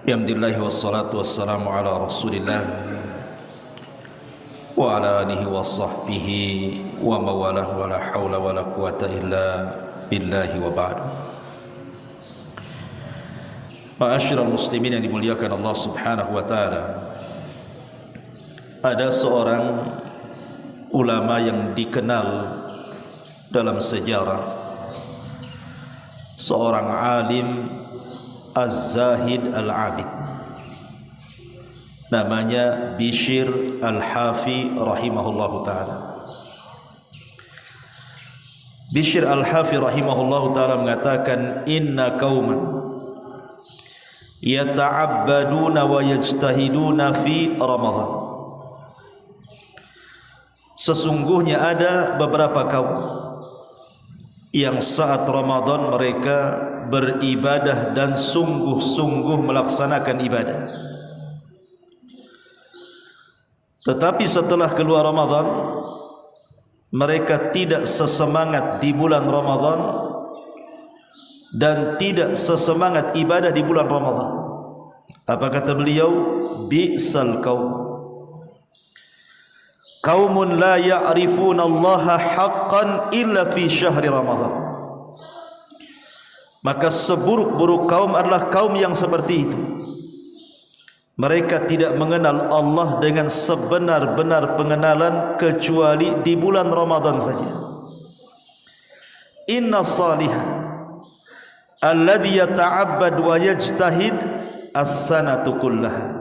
Alhamdulillah wassalatu wassalamu ala Rasulillah wa ala alihi wa sahbihi wa mawalah wa la hawla wa la quwata illa billahi wa ba'du. Ma'asyiral muslimin yang dimuliakan Allah Subhanahu wa taala. Ada seorang ulama yang dikenal dalam sejarah, seorang alim Az-Zahid Al-Abid, namanya Bishr Al-Hafi rahimahullahu ta'ala. Bishr Al-Hafi rahimahullahu ta'ala mengatakan, inna qauman yata'abbaduna wa yajtahiduna fi Ramadan. Sesungguhnya ada beberapa kaum yang saat Ramadan mereka beribadah dan sungguh-sungguh melaksanakan ibadah. Tetapi setelah keluar Ramadan, mereka tidak sesemangat di bulan Ramadan dan tidak sesemangat ibadah di bulan Ramadan. Apa kata beliau? Bi'sal qaum, qaumun la ya'rifuna Allah haqqan illa fi syahri Ramadan. Maka seburuk-buruk kaum adalah kaum yang seperti itu. Mereka tidak mengenal Allah dengan sebenar-benar pengenalan kecuali di bulan Ramadan saja. Inna salihah alladhi yata'abbad wa yajtahid as-sanatu kullaha.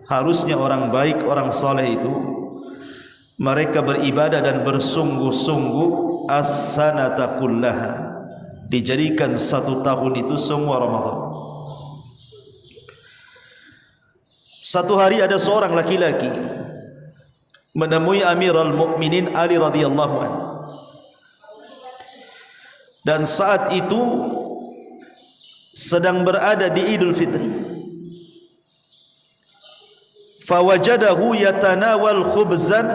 Harusnya orang baik, orang saleh itu mereka beribadah dan bersungguh-sungguh as-sanata kullaha, dijadikan satu tahun itu semua Ramadan. Satu hari ada seorang laki-laki menemui Amirul Mukminin Ali radhiyallahu anhu, dan saat itu sedang berada di Idul Fitri. Fawajadahu yatanawal khubzan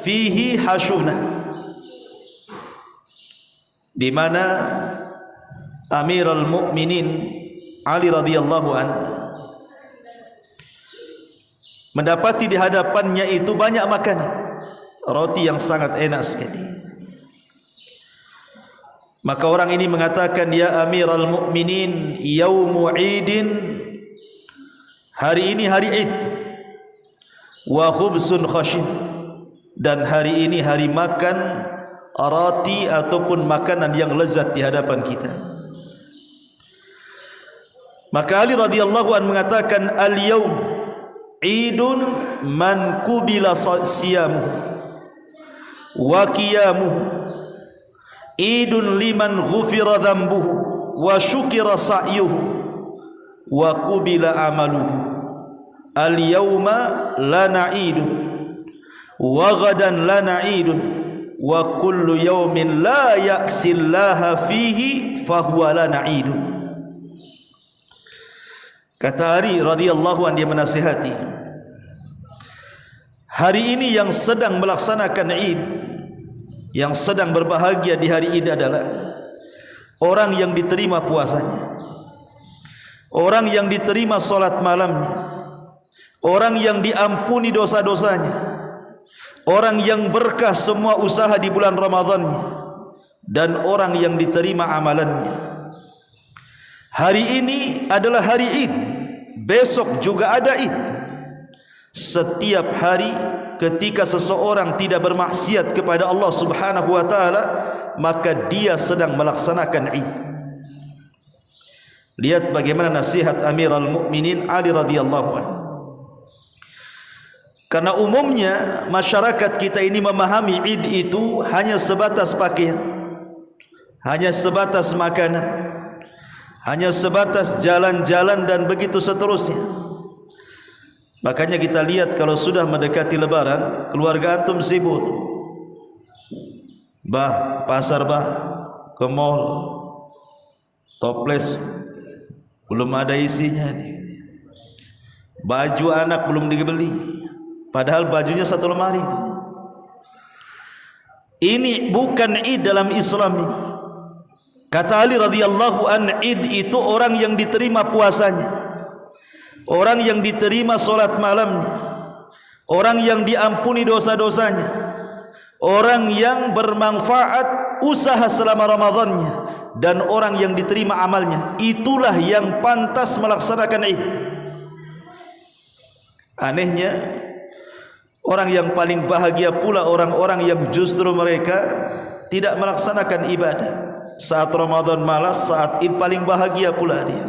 fihi hashunah, di mana Amirul Mukminin Ali radhiyallahu anhu mendapati di hadapannya itu banyak makanan, roti yang sangat enak sekali. Maka orang ini mengatakan, ya Amirul Mukminin, yaumu idin, hari ini hari Id, wa khubsun khashin, dan hari ini hari makan roti ataupun makanan yang lezat di hadapan kita. Maka Ali radhiyallahu anhu mengatakan, al-yaum idun man kubila siyamuhu wa qiyamuhu, idun liman ghufira dhanbuhu wa syukira sa'yuhu wa kubila amaluhu. Al-yawma lana idun wa ghadan lana idun wa kullu yawmin la ya'sillaha fihi fahuwa lana idun. Kata Ali radhiyallahu anhu, dia menasihati, hari ini yang sedang melaksanakan Id, yang sedang berbahagia di hari Id adalah orang yang diterima puasanya, orang yang diterima salat malamnya, orang yang diampuni dosa-dosanya, orang yang berkah semua usaha di bulan Ramadannya, dan orang yang diterima amalannya. Hari ini adalah hari Id, besok juga ada Id. Setiap hari ketika seseorang tidak bermaksiat kepada Allah Subhanahu wa taala, maka dia sedang melaksanakan Id. Lihat bagaimana nasihat Amirul Mukminin Ali radhiyallahu anhu. Karena umumnya masyarakat kita ini memahami Id itu hanya sebatas pakaian, hanya sebatas makanan, hanya sebatas jalan-jalan dan begitu seterusnya. Makanya kita lihat kalau sudah mendekati Lebaran, keluarga antum sibuk, bah pasar bah, ke mall, toples belum ada isinya nih, baju anak belum dibeli, padahal bajunya satu lemari. Ini bukan Id dalam Islam ini. Kata Ali radhiyallahu an, Id itu orang yang diterima puasanya, orang yang diterima solat malamnya, orang yang diampuni dosa-dosanya, orang yang bermanfaat usaha selama Ramadannya, dan orang yang diterima amalnya. Itulah yang pantas melaksanakan Id. Anehnya, orang yang paling bahagia pula orang-orang yang justru mereka tidak melaksanakan ibadah. Saat Ramadan malas, saat Id paling bahagia pula dia.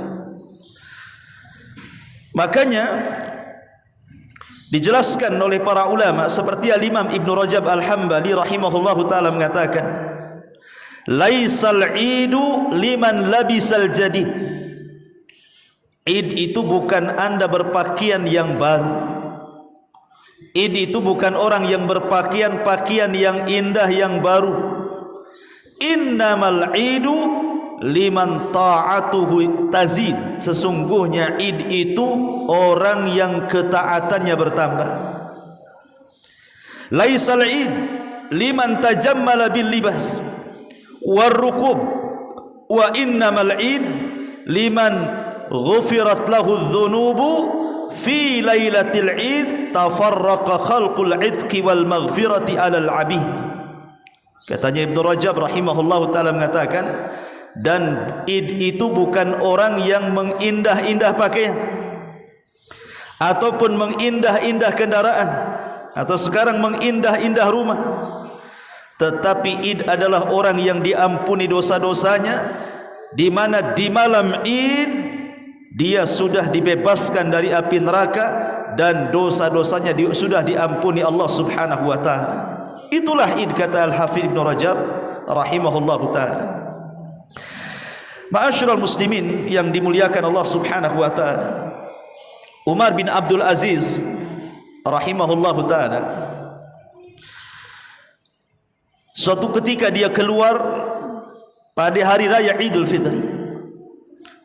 Makanya dijelaskan oleh para ulama seperti Al-Imam Ibn Rajab Al-Hambali rahimahullahu ta'ala mengatakan, laisal idu liman labisal jadid. Id itu bukan anda berpakaian yang baru. Id itu bukan orang yang berpakaian pakaian yang indah yang baru. Innamal idu liman ta'atuhu tazid. Sesungguhnya Id itu orang yang ketaatannya bertambah. Laisal id liman tajammala bil libas war rukub, wa innamal id liman ghufirat lahu adh-dhunubu fi lailatil id tafarraqa khalqul idqi wal maghfirati 'alal 'abid. Katanya Ibnu Rajab rahimahullahu taala mengatakan, dan Id itu bukan orang yang mengindah-indah pakaian ataupun mengindah-indah kendaraan atau sekarang mengindah-indah rumah, tetapi Id adalah orang yang diampuni dosa-dosanya, di mana di malam Id dia sudah dibebaskan dari api neraka dan dosa-dosanya sudah diampuni Allah Subhanahu wa taala. Itulah Id, kata Al-Hafidz Ibnu Rajab rahimahullahu taala. Ma'asyiral muslimin yang dimuliakan Allah Subhanahu wa taala, Umar bin Abdul Aziz rahimahullahu taala, suatu ketika dia keluar pada hari raya Idul Fitri.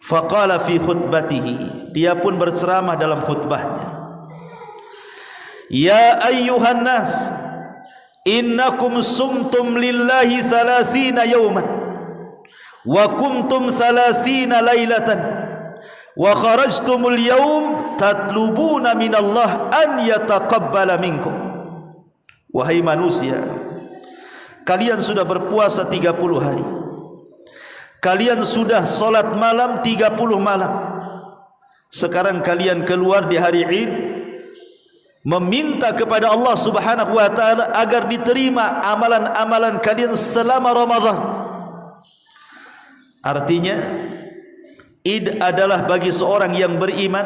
Faqala fi khutbatihi, dia pun berceramah dalam khutbahnya, ya ayyuhan nas, innakum sumtum lillahi 30 yawman wa kumtum 30 lailatan wa kharajtumul yawm tatlubuna minallah an yataqabbala minkum. Wahai manusia, kalian sudah berpuasa 30 hari, kalian sudah solat malam 30 malam. Sekarang kalian keluar di hari Id meminta kepada Allah Subhanahu wa taala agar diterima amalan-amalan kalian selama Ramadan. Artinya Id adalah bagi seorang yang beriman,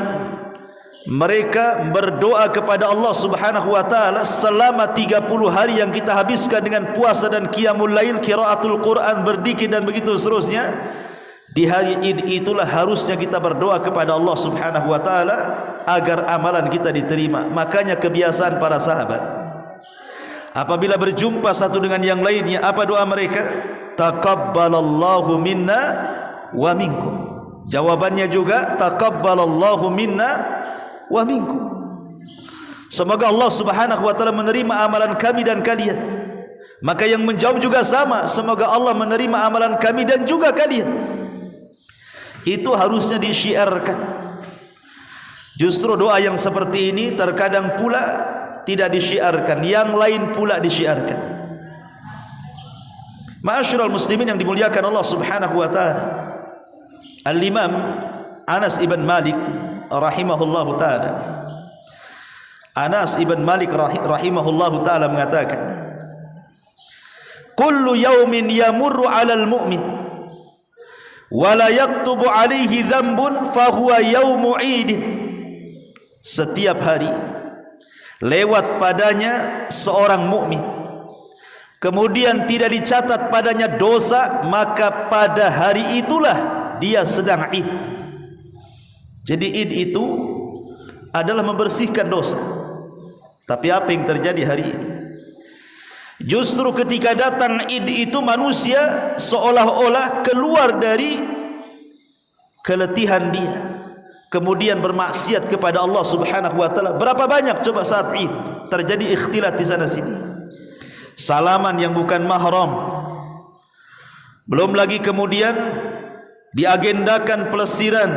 mereka berdoa kepada Allah Subhanahu wa taala selama 30 hari yang kita habiskan dengan puasa dan qiyamul lail, qiraatul Quran, berzikir dan begitu seterusnya. Di hari Id itulah harusnya kita berdoa kepada Allah Subhanahu wa taala agar amalan kita diterima. Makanya kebiasaan para sahabat, apabila berjumpa satu dengan yang lainnya, apa doa mereka? Taqabbalallahu minna wa minkum. Jawabannya juga taqabbalallahu minna wa minkum. Semoga Allah Subhanahu wa taala menerima amalan kami dan kalian. Maka yang menjawab juga sama, semoga Allah menerima amalan kami dan juga kalian. Itu harusnya disyiarkan. Justru doa yang seperti ini terkadang pula tidak disyiarkan, yang lain pula disyiarkan. Ma'asyiral muslimin yang dimuliakan Allah Subhanahu wa taala, Al-Imam Anas ibn Malik rahimahullahu taala, Anas ibn Malik rahimahullahu taala mengatakan, kullu yaumin yamurru 'alal mu'min wa la yaktubu 'alaihi dhanbun fa huwa yaumu 'idin. Setiap hari lewat padanya seorang mukmin, kemudian tidak dicatat padanya dosa, maka pada hari itulah dia sedang Id. Jadi Id itu adalah membersihkan dosa. Tapi apa yang terjadi hari ini? Justru ketika datang Id itu manusia seolah-olah keluar dari keletihan dia, kemudian bermaksiat kepada Allah Subhanahu wa taala. Berapa banyak coba saat Id terjadi ikhtilat di sana sini, salaman yang bukan mahram, belum lagi kemudian diagendakan pelesiran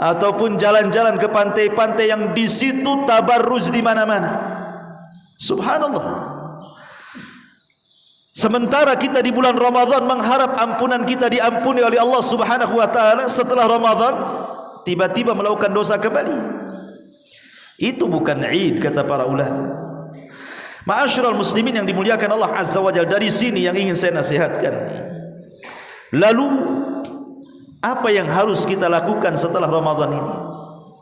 ataupun jalan-jalan ke pantai-pantai yang di situ tabarruj di mana-mana. Subhanallah. Sementara kita di bulan Ramadan mengharap ampunan kita diampuni oleh Allah Subhanahu wa taala, setelah Ramadan tiba-tiba melakukan dosa kembali. Itu bukan Id, kata para ulama. Ma'asyiral muslimin yang dimuliakan Allah Azza wa Jalla, dari sini yang ingin saya nasihatkan. Lalu apa yang harus kita lakukan setelah Ramadan ini?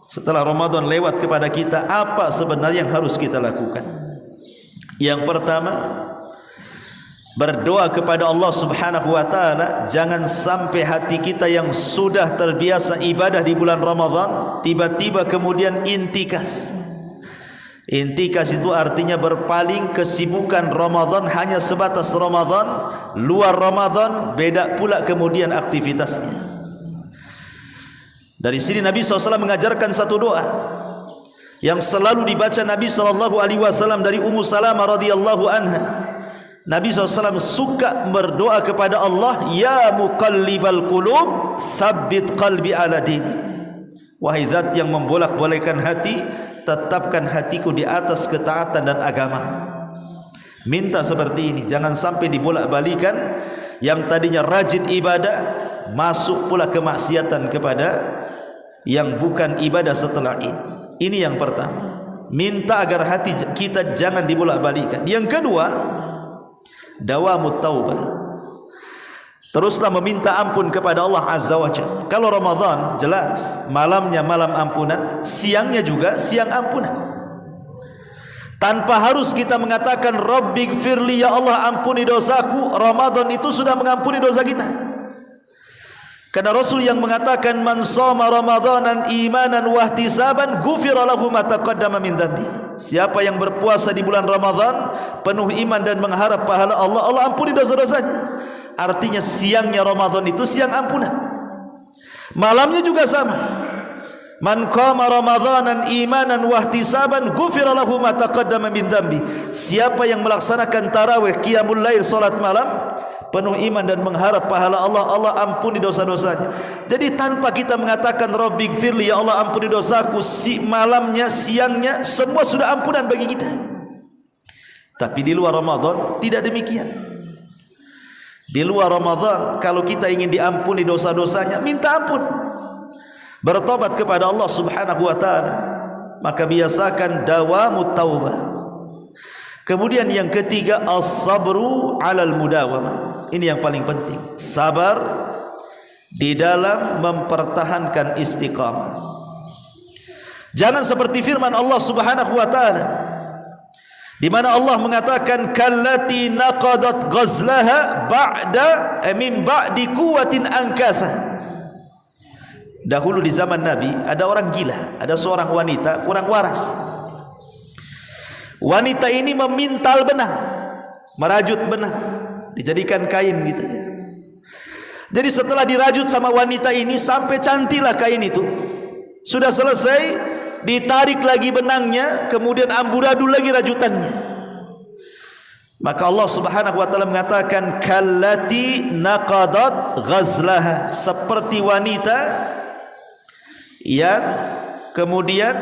Setelah Ramadan lewat kepada kita, apa sebenarnya yang harus kita lakukan? Yang pertama, berdoa kepada Allah Subhanahu wa taala, jangan sampai hati kita yang sudah terbiasa ibadah di bulan Ramadan tiba-tiba kemudian intikas. Intikas itu artinya berpaling, kesibukan Ramadan hanya sebatas Ramadan, luar Ramadan beda pula kemudian aktivitasnya. Dari sini Nabi SAW mengajarkan satu doa yang selalu dibaca Nabi SAW dari Ummu Salamah radhiyallahu anha. Nabi SAW suka berdoa kepada Allah, ya muqallibal qulub tsabbit qalbi ala dinik. Wahai zat yang membolak-balikkan hati, tetapkan hatiku di atas ketaatan dan agama. Minta seperti ini, jangan sampai dibolak-balikan. Yang tadinya rajin ibadah masuk pula kemaksiatan kepada yang bukan ibadah setelah Id. Ini yang pertama, minta agar hati kita jangan dibolak-balikan. Yang kedua, dawamut taubah, teruslah meminta ampun kepada Allah Azza wa Jalla. Kalau Ramadan jelas malamnya malam ampunan, siangnya juga siang ampunan, tanpa harus kita mengatakan Rabbighfirli, ya Allah ampuni dosaku. Ramadan itu sudah mengampuni dosa kita, karena Rasul yang mengatakan man shoma ramadanan imanan wa ihtisaban ghufira lahu ma taqaddama min dhanbi. Siapa yang berpuasa di bulan Ramadan penuh iman dan mengharap pahala Allah, Allah ampuni dosa-dosanya. Artinya siangnya Ramadan itu siang ampunan, malamnya juga sama. Man qama ramadanan imanan wa ihtisaban ghufira lahu ma taqaddama min dhanbi. Siapa yang melaksanakan tarawih, qiyamul lail, salat malam penuh iman dan mengharap pahala Allah, Allah ampuni dosa-dosanya. Jadi tanpa kita mengatakan Rabbighfirli, ya Allah ampuni dosaku, malamnya siangnya semua sudah ampunan bagi kita. Tapi di luar Ramadan tidak demikian. Di luar Ramadan kalau kita ingin diampuni dosa-dosanya, minta ampun, bertobat kepada Allah Subhanahu wa taala, maka biasakan dawamut taubah. Kemudian yang ketiga, as-sabru 'alal mudawamah. Ini yang paling penting, sabar di dalam mempertahankan istiqamah. Jangan seperti firman Allah Subhanahu wa taala di mana Allah mengatakan kallati naqadat ghazlaha ba'da min ba'di quwwatin ankatha. Dahulu di zaman Nabi ada orang gila, ada seorang wanita kurang waras. Wanita ini memintal benang, merajut benang, dijadikan kain gitu ya. Jadi setelah dirajut sama wanita ini sampai cantiklah kain itu, sudah selesai, ditarik lagi benangnya, kemudian amburadul lagi rajutannya. Maka Allah Subhanahu wa taala mengatakan kallati naqadat ghazlaha, seperti wanita yang kemudian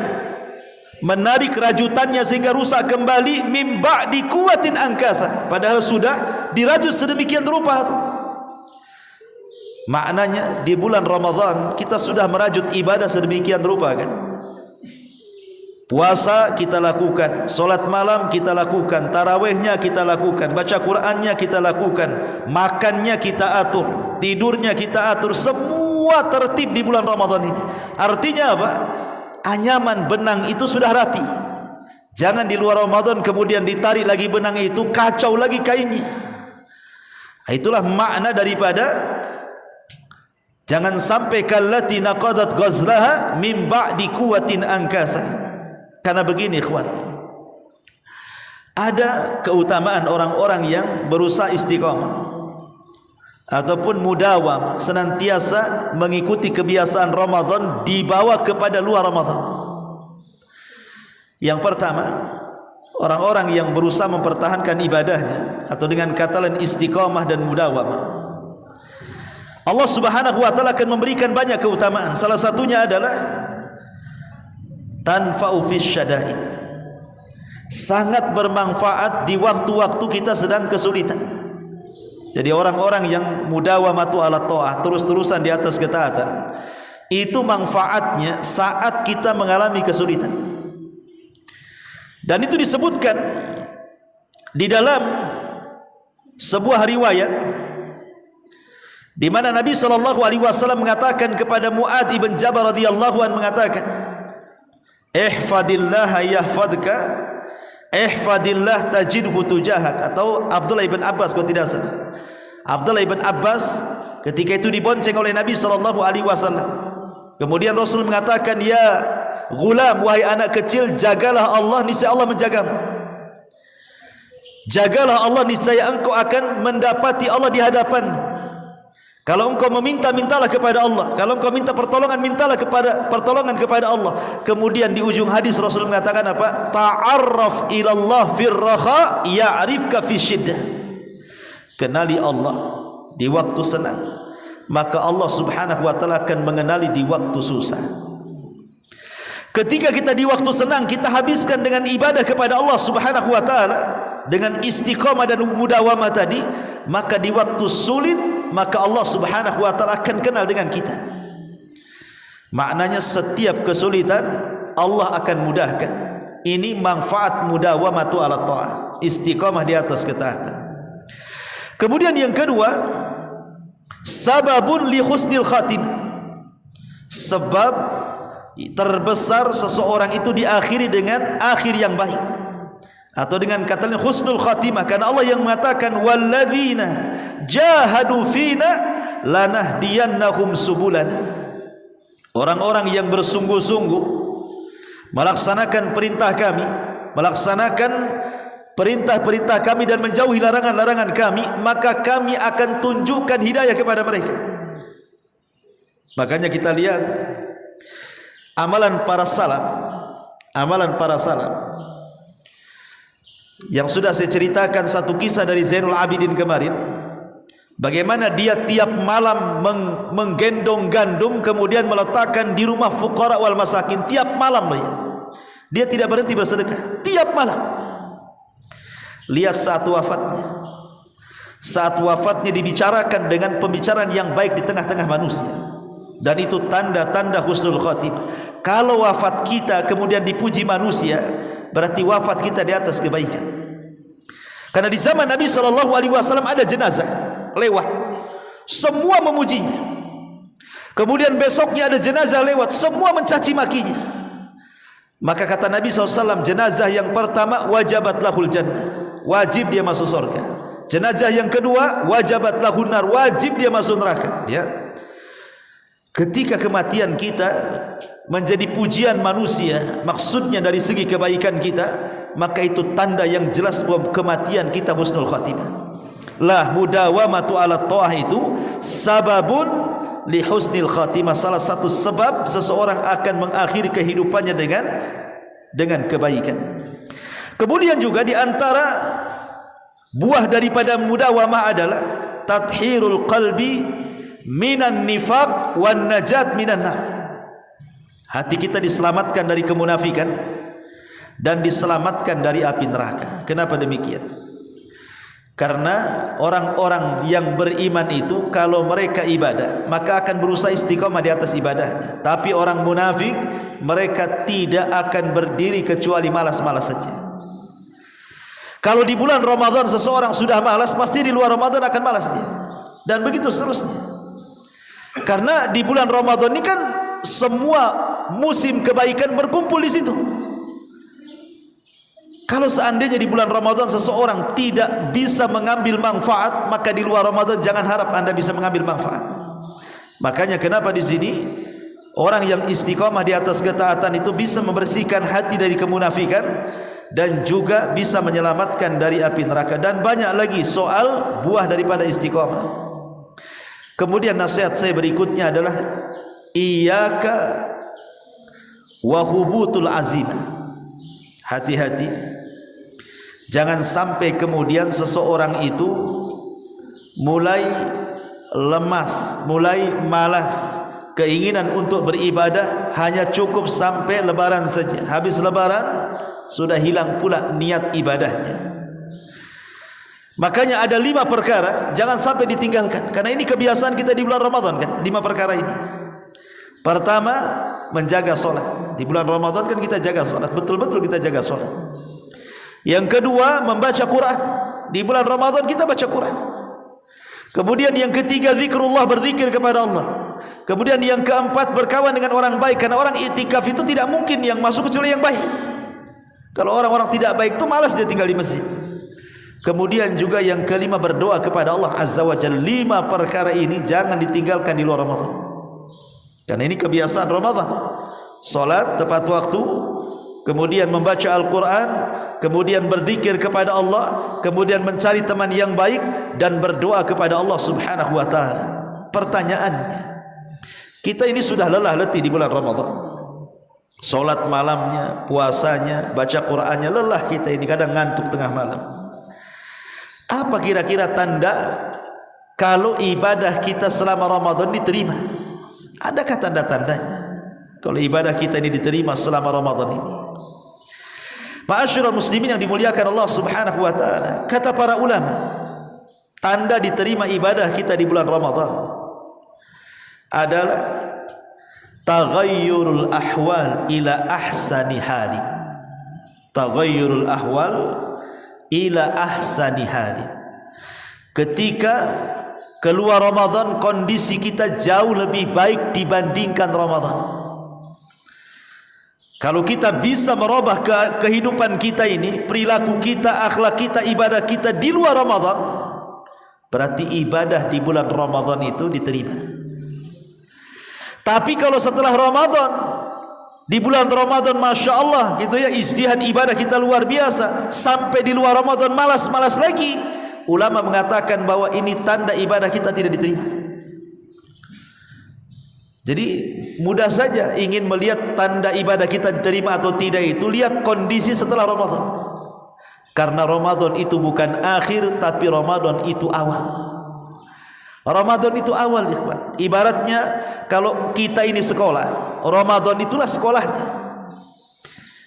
menarik rajutannya sehingga rusak kembali, mim ba'di quwwatin ankatha, padahal sudah dirajut sedemikian rupa. Maknanya di bulan Ramadan kita sudah merajut ibadah sedemikian rupa kan. Puasa kita lakukan, solat malam kita lakukan, tarawihnya kita lakukan, baca Qur'annya kita lakukan, makannya kita atur, tidurnya kita atur, semua tertib di bulan Ramadan ini. Artinya apa? Anyaman benang itu sudah rapi. Jangan di luar Ramadan kemudian ditarik lagi benang itu, kacau lagi kainnya. Itulah makna daripada jangan sampai kallati naqadat ghazlaha min ba'di quwwatin ankatha. Karena begini ikhwan, ada keutamaan orang-orang yang berusaha istiqamah ataupun mudawamah, senantiasa mengikuti kebiasaan Ramadan dibawa kepada luar Ramadan. Yang pertama, orang-orang yang berusaha mempertahankan ibadahnya atau dengan kata lain istiqamah dan mudawamah, Allah Subhanahu wa taala akan memberikan banyak keutamaan. Salah satunya adalah tanfa'u fish syada'id. Sangat bermanfaat di waktu-waktu kita sedang kesulitan. Jadi orang-orang yang mudawamatu ala ta'ah, terus-terusan di atas ketaatan, itu manfaatnya saat kita mengalami kesulitan. Dan itu disebutkan di dalam sebuah riwayat di mana Nabi SAW mengatakan kepada Mu'adz ibn Jabal radhiyallahu anhu, mengatakan, ihfadillah yahfadka, ihfadillah tajidhu tujahak. Atau Abdullah ibn Abbas kalau tidak salah, Abdullah ibn Abbas ketika itu dibonceng oleh Nabi SAW. Kemudian Rasul mengatakan, ya gulam, wahai anak kecil, jagalah Allah, niscaya Allah menjagamu. Jagalah Allah, niscaya engkau akan mendapati Allah di hadapan. Kalau engkau meminta, mintalah kepada Allah. Kalau engkau minta pertolongan, mintalah pertolongan kepada Allah. Kemudian di ujung hadis Rasul mengatakan apa? Ta'arraf ilallah fir raha ya'rifka fi syiddah. Kenali Allah di waktu senang, maka Allah Subhanahu wa taala akan mengenali di waktu susah. Ketika kita di waktu senang kita habiskan dengan ibadah kepada Allah Subhanahu wa taala, dengan istiqamah dan mudawamah tadi, maka di waktu sulit maka Allah Subhanahu wa taala akan kenal dengan kita. Maknanya setiap kesulitan Allah akan mudahkan. Ini manfaat mudawamatu ala ta'ah, istiqamah di atas ketaatan. Kemudian yang kedua, sababun li husnil khatimah. Sebab terbesar seseorang itu diakhiri dengan akhir yang baik, atau dengan kata lain husnul khatimah. Karena Allah yang mengatakan walladzina jahadu fina lanahdiyannahum subulana. Orang-orang yang bersungguh-sungguh melaksanakan perintah kami, melaksanakan perintah-perintah kami dan menjauhi larangan-larangan kami, maka kami akan tunjukkan hidayah kepada mereka. Makanya kita lihat amalan para salaf, yang sudah saya ceritakan satu kisah dari Zainul Abidin kemarin, bagaimana dia tiap malam menggendong gandum kemudian meletakkan di rumah fuqara wal masakin. Tiap malam dia tidak berhenti bersedekah tiap malam. Lihat saat wafatnya dibicarakan dengan pembicaraan yang baik di tengah-tengah manusia, dan itu tanda-tanda husnul khatimah. Kalau wafat kita kemudian dipuji manusia, berarti wafat kita di atas kebaikan. Karena di zaman Nabi SAW ada jenazah lewat, semua memujinya. Kemudian besoknya ada jenazah lewat, semua mencaci makinya. Maka kata Nabi SAW, jenazah yang pertama wajabat lahul jannah, wajib dia masuk surga. Jenazah yang kedua wajabat lahun nar, wajib dia masuk neraka. Ya. Ketika kematian kita menjadi pujian manusia, maksudnya dari segi kebaikan kita, maka itu tanda yang jelas bahwa kematian kita husnul khatimah. Lah mudawamatu ala ta'ah itu sababun li husnil khatimah, salah satu sebab seseorang akan mengakhiri kehidupannya dengan kebaikan. Kemudian juga di antara buah daripada mudawamah adalah tathhirul qalbi minan nifaq wan najat minan nar. Hati kita diselamatkan dari kemunafikan dan diselamatkan dari api neraka. Kenapa demikian? Karena orang-orang yang beriman itu kalau mereka ibadah maka akan berusaha istiqamah di atas ibadahnya. Tapi orang munafik, mereka tidak akan berdiri kecuali malas-malas saja. Kalau di bulan Ramadan seseorang sudah malas, pasti di luar Ramadan akan malas dia. Dan begitu seterusnya. Karena di bulan Ramadan ini kan semua musim kebaikan berkumpul di situ. Kalau seandainya di bulan Ramadan seseorang tidak bisa mengambil manfaat, maka di luar Ramadan jangan harap Anda bisa mengambil manfaat. Makanya kenapa di sini orang yang istiqamah di atas ketaatan itu bisa membersihkan hati dari kemunafikan dan juga bisa menyelamatkan dari api neraka. Dan banyak lagi soal buah daripada istiqamah. Kemudian nasihat saya berikutnya adalah iyyaka wa hubutul azimah. Hati-hati, jangan sampai kemudian seseorang itu mulai lemas, mulai malas. Keinginan untuk beribadah hanya cukup sampai lebaran saja. Habis lebaran sudah hilang pula niat ibadahnya. Makanya ada 5 perkara jangan sampai ditinggalkan, karena ini kebiasaan kita di bulan Ramadan kan. 5 perkara ini. Pertama, menjaga solat. Di bulan Ramadan kan kita jaga solat, betul-betul kita jaga solat. Yang kedua, membaca Quran. Di bulan Ramadan kita baca Quran. Kemudian yang ketiga, zikrullah, berzikir kepada Allah. Kemudian yang keempat, berkawan dengan orang baik, karena orang iktikaf itu tidak mungkin yang masuk kecuali yang baik. Kalau orang-orang tidak baik itu malas dia tinggal di masjid. Kemudian juga yang kelima, berdoa kepada Allah Azza wa Jalla. 5 perkara ini jangan ditinggalkan di luar Ramadan, karena ini kebiasaan Ramadan. Salat tepat waktu, kemudian membaca Al-Quran, kemudian berzikir kepada Allah, kemudian mencari teman yang baik, dan berdoa kepada Allah Subhanahu wa ta'ala. Pertanyaannya, kita ini sudah lelah letih di bulan Ramadan. Salat malamnya, puasanya, baca Qurannya, lelah kita ini, kadang ngantuk tengah malam. Apa kira-kira tanda kalau ibadah kita selama Ramadan diterima? Adakah tanda-tandanya kalau ibadah kita ini diterima selama Ramadan ini? Ma'asyiral muslimin yang dimuliakan Allah Subhanahu wa ta'ala, kata para ulama, tanda diterima ibadah kita di bulan Ramadan adalah taghayyurul ahwal ila ahsani halin. Taghayyurul ahwal ila ahsani halin. Ketika keluar Ramadan, kondisi kita jauh lebih baik dibandingkan Ramadan. Kalau kita bisa merubah kehidupan kita ini, perilaku kita, akhlak kita, ibadah kita di luar Ramadan, berarti ibadah di bulan Ramadan itu diterima. Tapi kalau setelah Ramadan, di bulan Ramadan Masya Allah gitu ya, istihad ibadah kita luar biasa, sampai di luar Ramadan malas-malas lagi, ulama mengatakan bahwa ini tanda ibadah kita tidak diterima. Jadi mudah saja ingin melihat tanda ibadah kita diterima atau tidak itu, lihat kondisi setelah Ramadan. Karena Ramadan itu bukan akhir, tapi Ramadan itu awal. Ramadan itu awal, ikhwan. Ibaratnya kalau kita ini sekolah, Ramadan itulah sekolahnya.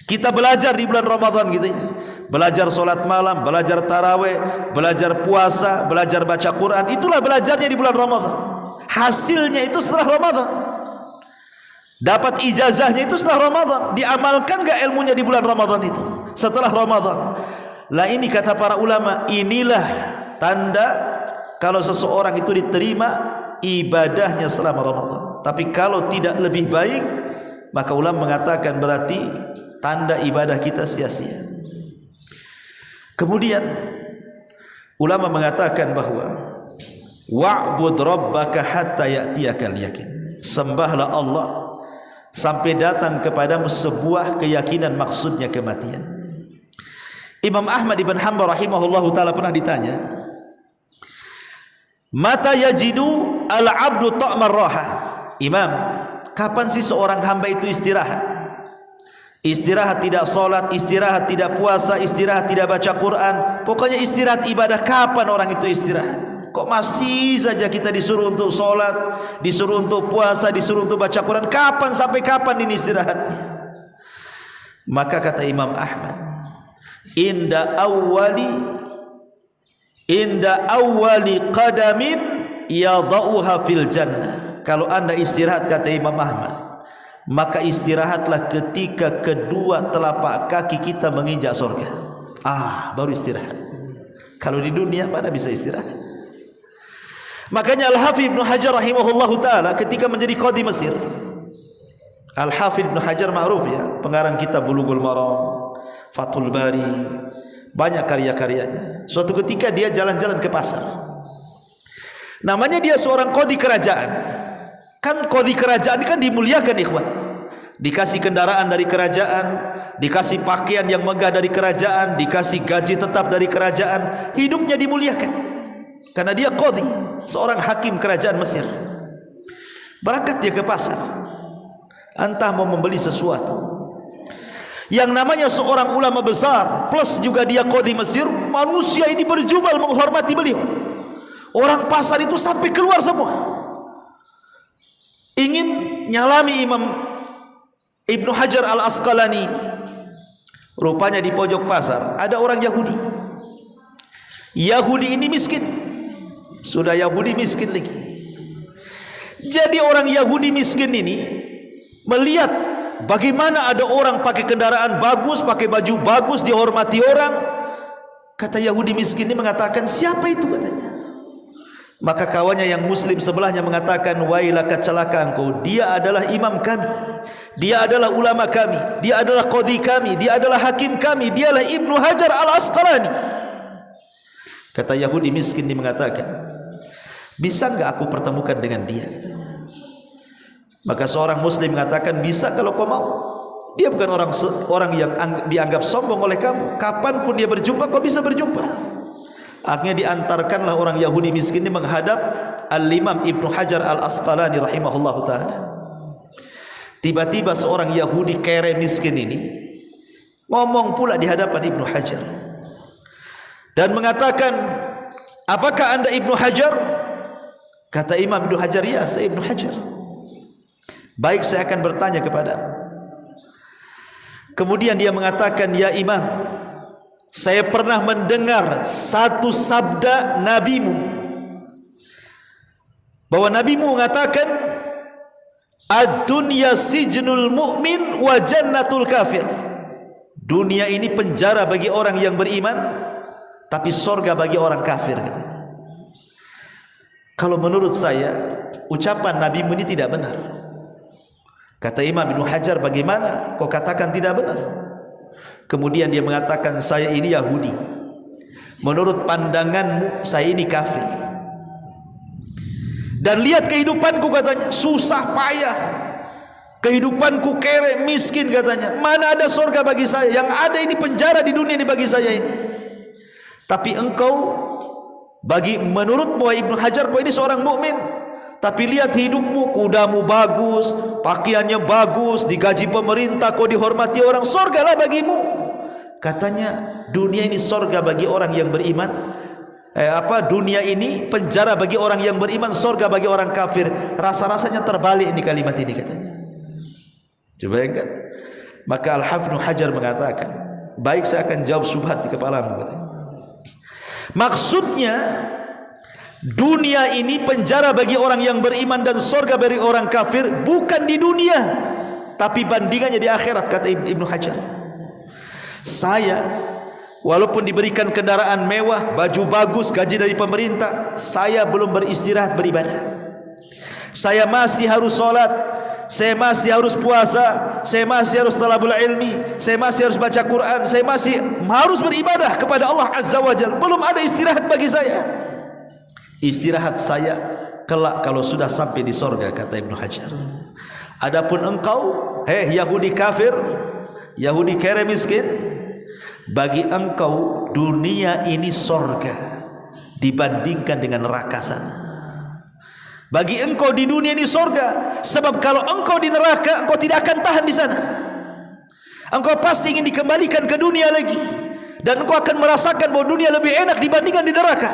Kita belajar di bulan Ramadan gitu ya. Belajar solat malam, belajar tarawih, belajar puasa, belajar baca Quran. Itulah belajarnya di bulan Ramadan. Hasilnya itu setelah Ramadan. Dapat ijazahnya itu setelah Ramadan. Diamalkan gak ilmunya di bulan Ramadan itu? Setelah Ramadan. Lah ini kata para ulama, inilah tanda kalau seseorang itu diterima ibadahnya selama Ramadan. Tapi kalau tidak lebih baik, maka ulama mengatakan berarti tanda ibadah kita sia-sia. Kemudian ulama mengatakan bahwa wa'bud rabbaka hatta ya'tiyakal yakin. Sembahlah Allah sampai datang kepadamu sebuah keyakinan, maksudnya kematian. Imam Ahmad ibn Hanbal rahimahullahu ta'ala pernah ditanya, mata yajidu al-abdu ta'mar raha. Imam, kapan sih seorang hamba itu istirahat? Istirahat tidak solat, istirahat tidak puasa, istirahat tidak baca Quran, pokoknya istirahat ibadah. Kapan orang itu istirahat? Kok masih saja kita disuruh untuk solat, disuruh untuk puasa, disuruh untuk baca Quran? Kapan sampai kapan ini istirahatnya? Maka kata Imam Ahmad, inda awwali qadamin yadha'uha fil jannah. Kalau anda istirahat, kata Imam Ahmad, maka istirahatlah ketika kedua telapak kaki kita menginjak surga. Baru istirahat. Kalau di dunia mana bisa istirahat? Makanya Al-Hafidh Ibn Hajar rahimahullahu ta'ala ketika menjadi qadi Mesir, Al-Hafidh Ibn Hajar ma'ruf ya, pengarang kitab Bulughul Maram, Fathul Bari, banyak karya-karyanya. Suatu ketika dia jalan-jalan ke pasar. Namanya dia seorang qadi kerajaan. Kan qadi kerajaan kan dimuliakan, ikhwan. Dikasih kendaraan dari kerajaan, dikasih pakaian yang megah dari kerajaan, dikasih gaji tetap dari kerajaan, hidupnya dimuliakan. Karena dia qadi, seorang hakim kerajaan Mesir. Berangkat dia ke pasar, entah mau membeli sesuatu. Yang namanya seorang ulama besar, plus juga dia qadi Mesir, manusia ini berjubel menghormati beliau. Orang pasar itu sampai keluar semua. ingin nyalami Imam Ibnu Hajar Al-Asqalani. Rupanya di pojok pasar ada orang Yahudi. Yahudi ini miskin. Sudah Yahudi miskin lagi. Jadi orang Yahudi miskin ini melihat bagaimana ada orang pakai kendaraan bagus, pakai baju bagus, dihormati orang. Kata Yahudi miskin ini mengatakan, siapa itu katanya. Maka kawannya yang muslim sebelahnya mengatakan, wailaka, celaka engkau, dia adalah imam kami, dia adalah ulama kami, dia adalah qadhi kami, dia adalah hakim kami, dialah Ibnu Hajar Al-Asqalani. Kata Yahudi miskin ini mengatakan, bisa enggak aku pertemukan dengan dia katanya. Maka seorang muslim mengatakan, bisa kalau kau mau. Dia bukan orang yang dianggap sombong oleh kamu. Kapanpun dia berjumpa, kau bisa berjumpa. Akhirnya diantarkanlah orang Yahudi miskin ini menghadap Al-Imam Ibnu Hajar Al-Asqalani rahimahullah ta'ala. Tiba-tiba seorang Yahudi kere miskin ini ngomong pula di hadapan Ibnu Hajar dan mengatakan, apakah anda Ibnu Hajar? Kata Imam Ibnu Hajar, ya saya Ibnu Hajar. Baik, saya akan bertanya kepadamu. Kemudian dia mengatakan, ya Imam, saya pernah mendengar satu sabda nabimu, bahwa nabimu mengatakan, ad-dunya sijnul mu'min wa jannatul kafir. Dunia ini penjara bagi orang yang beriman, tapi sorga bagi orang kafir katanya. Kalau menurut saya ucapan nabimu ini tidak benar. Kata Imam Ibnu Hajar, bagaimana kau katakan tidak benar? Kemudian dia mengatakan, saya ini Yahudi, menurut pandanganmu saya ini kafir. Dan lihat kehidupanku katanya, susah payah, kehidupanku kere, miskin katanya. Mana ada surga bagi saya? Yang ada ini penjara di dunia ini bagi saya ini. Tapi engkau, menurutmu Ibnu Hajar, kau ini seorang mukmin. Tapi lihat hidupmu, kudamu bagus, pakaiannya bagus, digaji pemerintah, kau dihormati orang, surgalah bagimu. Katanya, dunia ini surga bagi orang yang beriman. Dunia ini penjara bagi orang yang beriman, surga bagi orang kafir. Rasa-rasanya terbalik ini kalimat ini katanya. Coba bayangkan. Maka Al-Hafidz Hajar mengatakan, baik, saya akan jawab syubhat di kepalamu katanya. Maksudnya, dunia ini penjara bagi orang yang beriman dan surga bagi orang kafir, bukan di dunia, tapi bandingannya di akhirat, kata Ibnu Hajar. Saya walaupun diberikan kendaraan mewah, baju bagus, gaji dari pemerintah, saya belum beristirahat beribadah. Saya masih harus sholat, saya masih harus puasa, saya masih harus talabul ilmi, saya masih harus baca Quran, saya masih harus beribadah kepada Allah Azza wa Jalla. Belum ada istirahat bagi saya. Istirahat saya kelak kalau sudah sampai di sorga, kata Ibnu Hajar. Adapun engkau, Yahudi kafir, Yahudi kere miskin, bagi engkau dunia ini sorga dibandingkan dengan neraka sana. Bagi engkau di dunia ini sorga, sebab kalau engkau di neraka, engkau tidak akan tahan di sana. Engkau pasti ingin dikembalikan ke dunia lagi, dan engkau akan merasakan bahwa dunia lebih enak dibandingkan di neraka.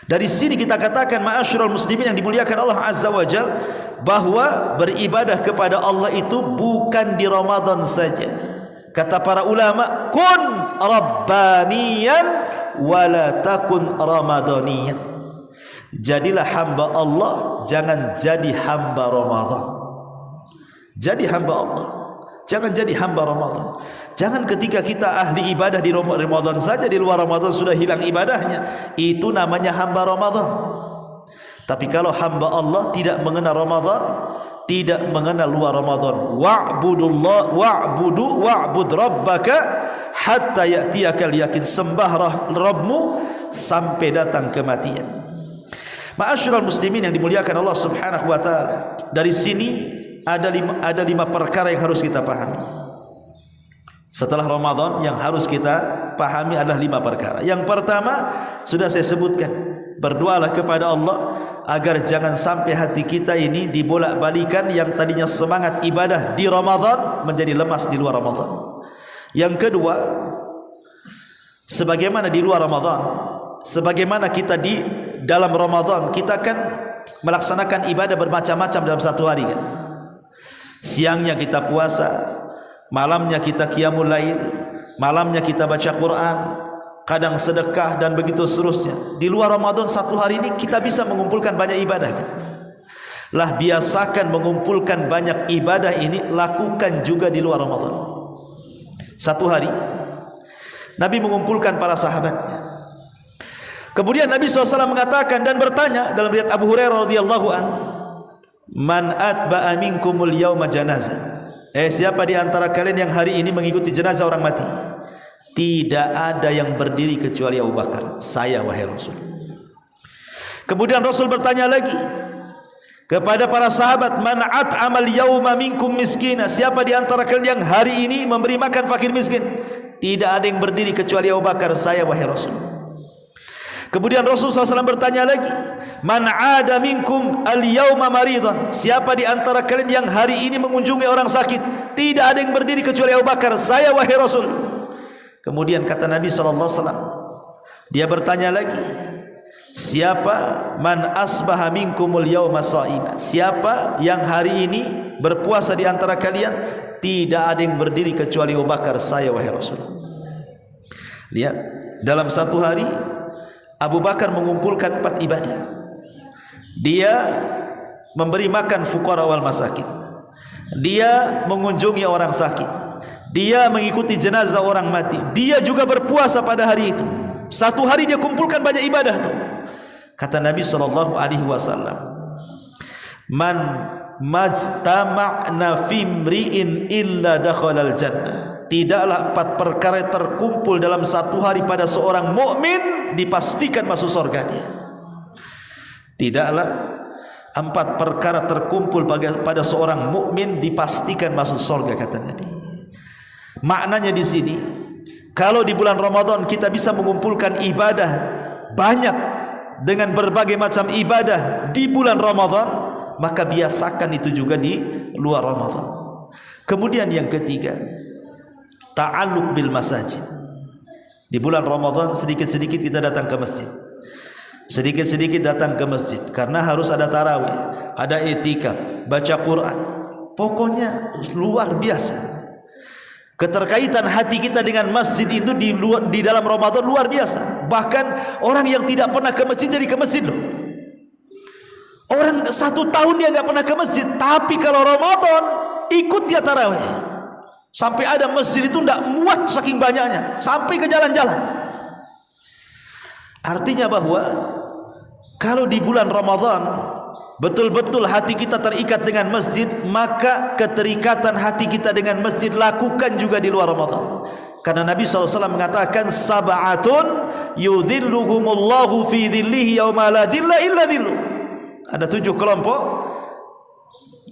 Dari sini kita katakan, ma'asyiral muslimin yang dimuliakan Allah Azza wa Jalla, bahwa beribadah kepada Allah itu bukan di Ramadan saja. Kata para ulama, kun rabbaniyan wala takun ramadaniyan. Jadilah hamba Allah, jangan jadi hamba Ramadan. Jadi hamba Allah, jangan jadi hamba Ramadan. Jangan ketika kita ahli ibadah di Ramadan saja, di luar Ramadan sudah hilang ibadahnya. Itu namanya hamba Ramadan. Tapi kalau hamba Allah tidak mengenal Ramadan, tidak mengenal luar Ramadan, wa'bud rabbaka hatta ya'tiyakal yakin. Sembah Rabbmu sampai datang kematian. Ma'asyiral muslimin yang dimuliakan Allah Subhanahu wa taala. Dari sini ada lima perkara yang harus kita pahami. Setelah Ramadan yang harus kita pahami adalah 5 perkara. Yang pertama sudah saya sebutkan, berdoalah kepada Allah agar jangan sampai hati kita ini dibolak-balikan, yang tadinya semangat ibadah di Ramadan menjadi lemas di luar Ramadan. Yang kedua, sebagaimana di luar Ramadan, sebagaimana kita di dalam Ramadan, kita kan melaksanakan ibadah bermacam-macam dalam satu hari kan. Siangnya kita puasa, malamnya kita qiyamul lail, malamnya kita baca Quran, kadang sedekah dan begitu seterusnya. Di luar Ramadan satu hari ini kita bisa mengumpulkan banyak ibadah kan? Lah biasakan mengumpulkan banyak ibadah ini, lakukan juga di luar Ramadan. Satu hari Nabi mengumpulkan para sahabatnya. Kemudian Nabi SAW mengatakan dan bertanya dalam riwayat Abu Hurairah radhiyallahu an, man atba'a minkumul yauma janazah. Siapa di antara kalian yang hari ini mengikuti jenazah orang mati? Tidak ada yang berdiri kecuali Abu Bakar. Saya wahai Rasul. Kemudian Rasul bertanya lagi kepada para sahabat, man at'amal yauma minkum miskina. Siapa di antara kalian yang hari ini memberi makan fakir miskin? Tidak ada yang berdiri kecuali Abu Bakar. Saya wahai Rasul. Kemudian Rasul SAW bertanya lagi, man ada minkum al-yawma maridan. Siapa di antara kalian yang hari ini mengunjungi orang sakit? Tidak ada yang berdiri kecuali Abu Bakar. Saya wahai Rasul. Kemudian kata Nabi SAW, dia bertanya lagi, siapa man asbaha minkumul yawma sha'ima. Siapa yang hari ini berpuasa di antara kalian? Tidak ada yang berdiri kecuali Abu Bakar. Saya wahai Rasul. Lihat, dalam satu hari Abu Bakar mengumpulkan 4 ibadah. Dia memberi makan fuqara wal masakin, dia mengunjungi orang sakit, dia mengikuti jenazah orang mati, dia juga berpuasa pada hari itu. Satu hari dia kumpulkan banyak ibadah tuh. Kata Nabi SAW, man majtama'na fi mri'in illa dakhalal jannah. Tidaklah 4 perkara terkumpul dalam satu hari pada seorang mukmin dipastikan masuk surga dia. Tidaklah 4 perkara terkumpul pada seorang mukmin dipastikan masuk surga, kata Nabi. Maknanya di sini, kalau di bulan Ramadan kita bisa mengumpulkan ibadah banyak dengan berbagai macam ibadah di bulan Ramadan, maka biasakan itu juga di luar Ramadan. Kemudian yang ketiga, ta'alluq bil masajid. Di bulan Ramadan sedikit-sedikit kita datang ke masjid. Sedikit-sedikit datang ke masjid karena harus ada tarawih, ada i'tikaf, baca Quran. Pokoknya luar biasa. Keterkaitan hati kita dengan masjid itu di dalam Ramadan luar biasa. Bahkan orang yang tidak pernah ke masjid jadi ke masjid loh. Orang 1 tahun dia nggak pernah ke masjid, tapi kalau Ramadan ikut dia tarawih. Sampai ada masjid itu tidak muat saking banyaknya, sampai ke jalan-jalan. Artinya bahwa kalau di bulan Ramadan betul-betul hati kita terikat dengan masjid, maka keterikatan hati kita dengan masjid lakukan juga di luar Ramadan. Karena Nabi SAW mengatakan, sab'atun yudhilluhumullahu fi dhillihi yawma la dhilla illa dhilluh. Ada 7 kelompok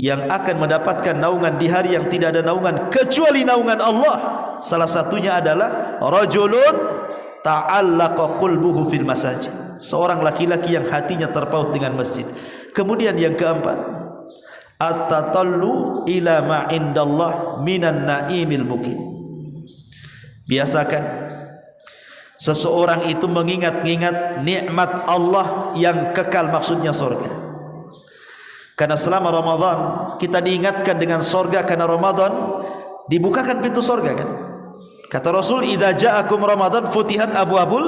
yang akan mendapatkan naungan di hari yang tidak ada naungan kecuali naungan Allah. Salah satunya adalah rajulun ta'allaqa qalbuhu fil masajid. Seorang laki-laki yang hatinya terpaut dengan masjid. Kemudian yang keempat, at-tatallu ila ma indallah minan naimil muqim. Biasakan seseorang itu mengingat-ingat nikmat Allah yang kekal, maksudnya surga. Karena selama Ramadan kita diingatkan dengan surga, karena Ramadan dibukakan pintu surga kan. Kata Rasul, idza ja'akum Ramadan futihat abwabul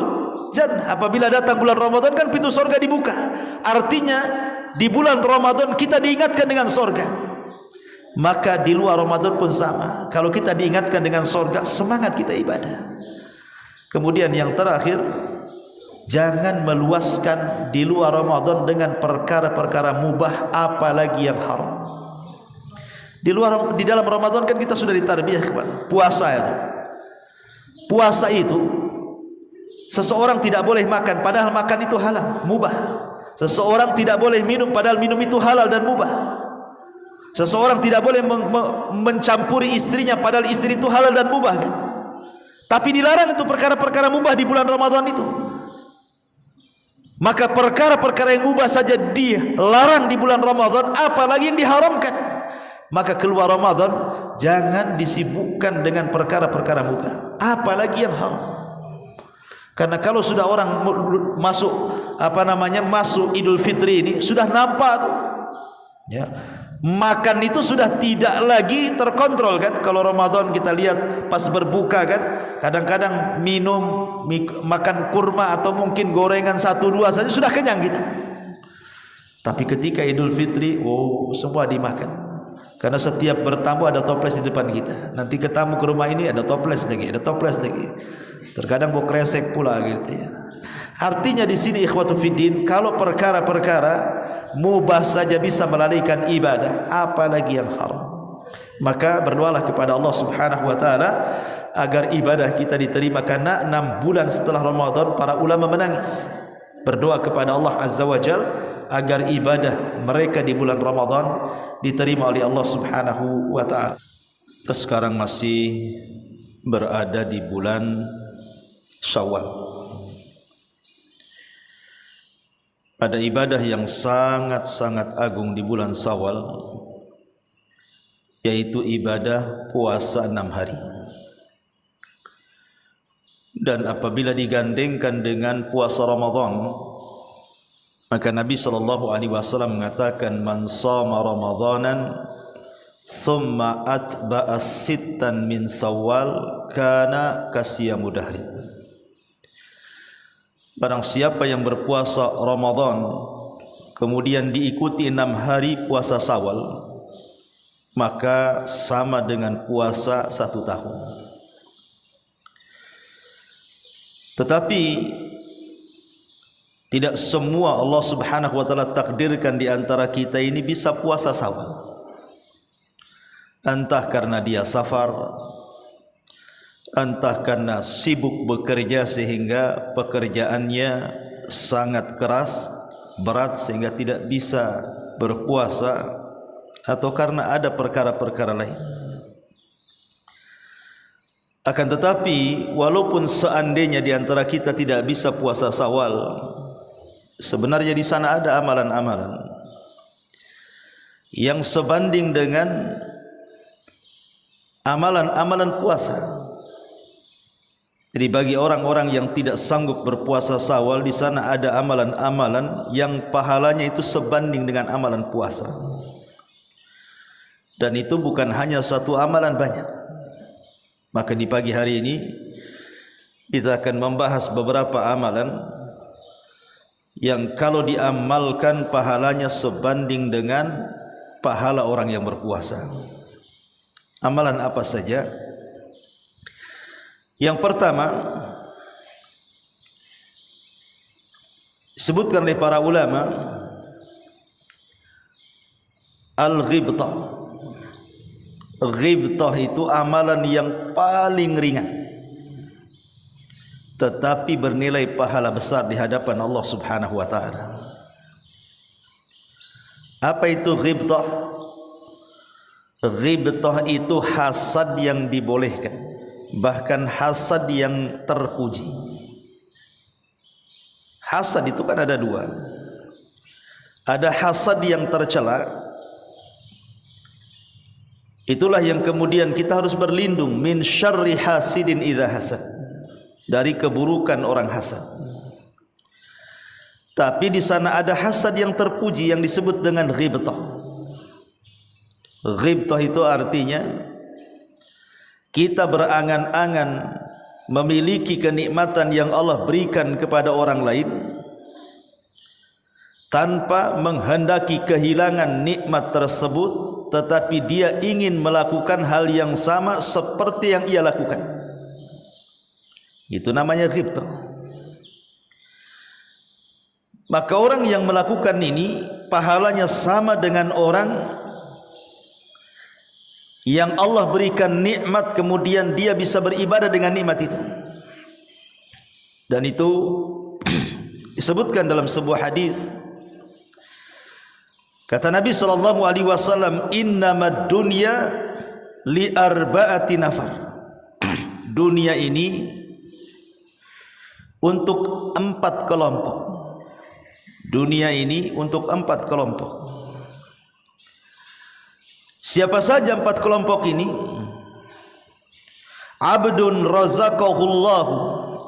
jannah. Apabila datang bulan Ramadan kan pintu surga dibuka. Artinya di bulan Ramadan kita diingatkan dengan surga. Maka di luar Ramadan pun sama. Kalau kita diingatkan dengan surga, semangat kita ibadah. Kemudian yang terakhir, jangan meluaskan di luar Ramadan dengan perkara-perkara mubah, apalagi yang haram. Di dalam Ramadan kan kita sudah ditarbiyah puasa itu. Puasa itu seseorang tidak boleh makan padahal makan itu halal, mubah. Seseorang tidak boleh minum padahal minum itu halal dan mubah. Seseorang tidak boleh mencampuri istrinya padahal istri itu halal dan mubah kan? Tapi dilarang itu perkara-perkara mubah di bulan Ramadan itu. Maka perkara-perkara yang mubah saja dilarang di bulan Ramadan, apalagi yang diharamkan. Maka keluar Ramadan jangan disibukkan dengan perkara-perkara mubah, apalagi yang haram. Karena kalau sudah orang masuk masuk Idul Fitri ini sudah nampak tuh. Ya. Makan itu sudah tidak lagi terkontrol kan. Kalau Ramadan kita lihat pas berbuka kan, kadang-kadang makan kurma atau mungkin gorengan 1-2 saja sudah kenyang kita. Tapi ketika Idul Fitri, semua dimakan. Karena setiap bertamu ada toples di depan kita. Nanti ketamu ke rumah ini ada toples lagi. Terkadang mau kresek pula gitu ya. Artinya di sini ikhwatu fiddin, kalau perkara-perkara mubah saja bisa melalaikan ibadah, apalagi yang haram. Maka berdoalah kepada Allah Subhanahu wa taala agar ibadah kita diterima, karena 6 bulan setelah Ramadan para ulama menangis berdoa kepada Allah Azza wa Jal agar ibadah mereka di bulan Ramadan diterima oleh Allah Subhanahu wa taala. Kita sekarang masih berada di bulan Syawal. Ada ibadah yang sangat-sangat agung di bulan Syawal, yaitu ibadah puasa 6 hari. Dan apabila digandengkan dengan puasa Ramadan, maka Nabi SAW mengatakan, man shama Ramadanan thumma atba'a sittan min Syawal kana kasiyamu dahrin. Barang siapa yang berpuasa Ramadan kemudian diikuti 6 hari puasa Syawal, maka sama dengan puasa 1 tahun. Tetapi tidak semua Allah Subhanahu wa taala takdirkan di antara kita ini bisa puasa Syawal. Entah karena dia safar, entah karena sibuk bekerja sehingga pekerjaannya sangat keras, berat sehingga tidak bisa berpuasa, atau karena ada perkara-perkara lain. Akan tetapi walaupun seandainya di antara kita tidak bisa puasa Syawal, sebenarnya di sana ada amalan-amalan yang sebanding dengan amalan-amalan puasa. Jadi bagi orang-orang yang tidak sanggup berpuasa Syawal, di sana ada amalan-amalan yang pahalanya itu sebanding dengan amalan puasa. Dan itu bukan hanya satu amalan, banyak. Maka di pagi hari ini kita akan membahas beberapa amalan yang kalau diamalkan pahalanya sebanding dengan pahala orang yang berpuasa. Amalan apa saja? Yang pertama, sebutkan oleh para ulama, al-ghibtah. Ghibtah itu amalan yang paling ringan, tetapi bernilai pahala besar di hadapan Allah Subhanahu wa taala. Apa itu ghibtah? Ghibtah itu hasad yang dibolehkan, bahkan hasad yang terpuji. Hasad itu kan ada 2. Ada hasad yang tercela. Itulah yang kemudian kita harus berlindung, min syarri hasidin idza hasad, dari keburukan orang hasad. Tapi di sana ada hasad yang terpuji yang disebut dengan ghibtah. Ghibtah itu artinya kita berangan-angan memiliki kenikmatan yang Allah berikan kepada orang lain tanpa menghendaki kehilangan nikmat tersebut, tetapi dia ingin melakukan hal yang sama seperti yang ia lakukan. Itu namanya ghibtah. Maka orang yang melakukan ini pahalanya sama dengan orang yang Allah berikan nikmat kemudian dia bisa beribadah dengan nikmat itu. Dan itu disebutkan dalam sebuah hadis. Kata Nabi SAW, innamad dunya li arba'ati nafar. Dunia ini untuk 4 kelompok. Dunia ini untuk 4 kelompok. Siapa saja 4 kelompok ini? Abdun razaqahullahu,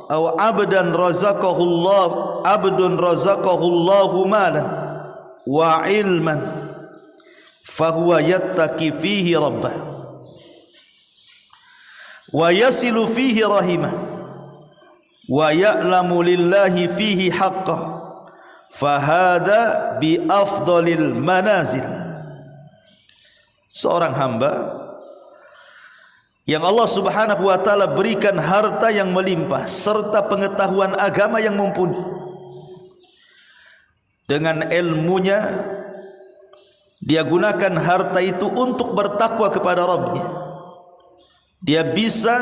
atau abdan razaqahullahu abdun razaqahullahu malan wa ilman fahuwa yattaqi fihi rabbah wa yasilu fihi rahimah wa ya'lamu lillahi fihi haqqah fahada bi afdalil manazil. Seorang hamba yang Allah Subhanahu wa taala berikan harta yang melimpah serta pengetahuan agama yang mumpuni. Dengan ilmunya dia gunakan harta itu untuk bertakwa kepada Rabb-Nya. Dia bisa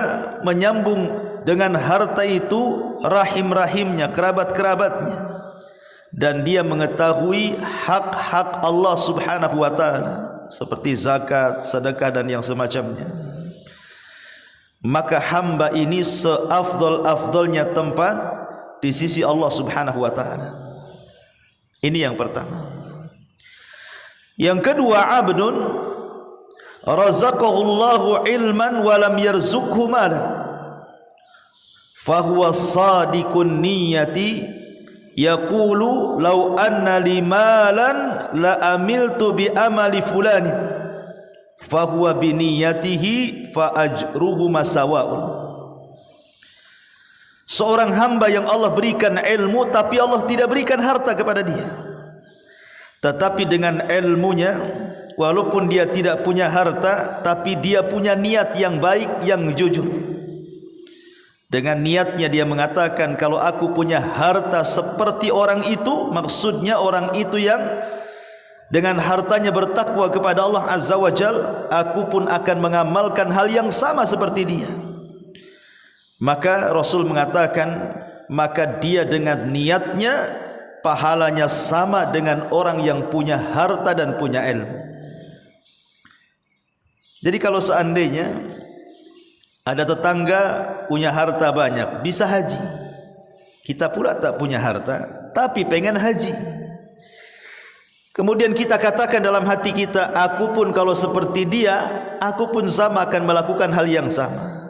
menyambung dengan harta itu rahim-rahimnya, kerabat-kerabatnya, dan dia mengetahui hak-hak Allah Subhanahu wa taala seperti zakat, sedekah dan yang semacamnya. Maka hamba ini seafdal-afdalnya tempat di sisi Allah Subhanahu wa taala. Ini yang pertama. Yang kedua, abdun razaqahullahu ilman wa lam yarzuqhu malan fahuwa sadiqun niyati yaqulu law anna li malan la amiltu bi amali fulani fahuwa biniyatihi fa ajruhu masawaun. Seorang hamba yang Allah berikan ilmu tapi Allah tidak berikan harta kepada dia, tetapi dengan ilmunya, walaupun dia tidak punya harta, tapi dia punya niat yang baik, yang jujur. Dengan niatnya dia mengatakan, kalau aku punya harta seperti orang itu, maksudnya orang itu yang dengan hartanya bertakwa kepada Allah Azza wa Jal, aku pun akan mengamalkan hal yang sama seperti dia. Maka Rasul mengatakan, maka dia dengan niatnya pahalanya sama dengan orang yang punya harta dan punya ilmu. Jadi kalau seandainya ada tetangga punya harta banyak, bisa haji, kita pula tak punya harta tapi pengen haji, kemudian kita katakan dalam hati kita, aku pun kalau seperti dia, aku pun sama akan melakukan hal yang sama.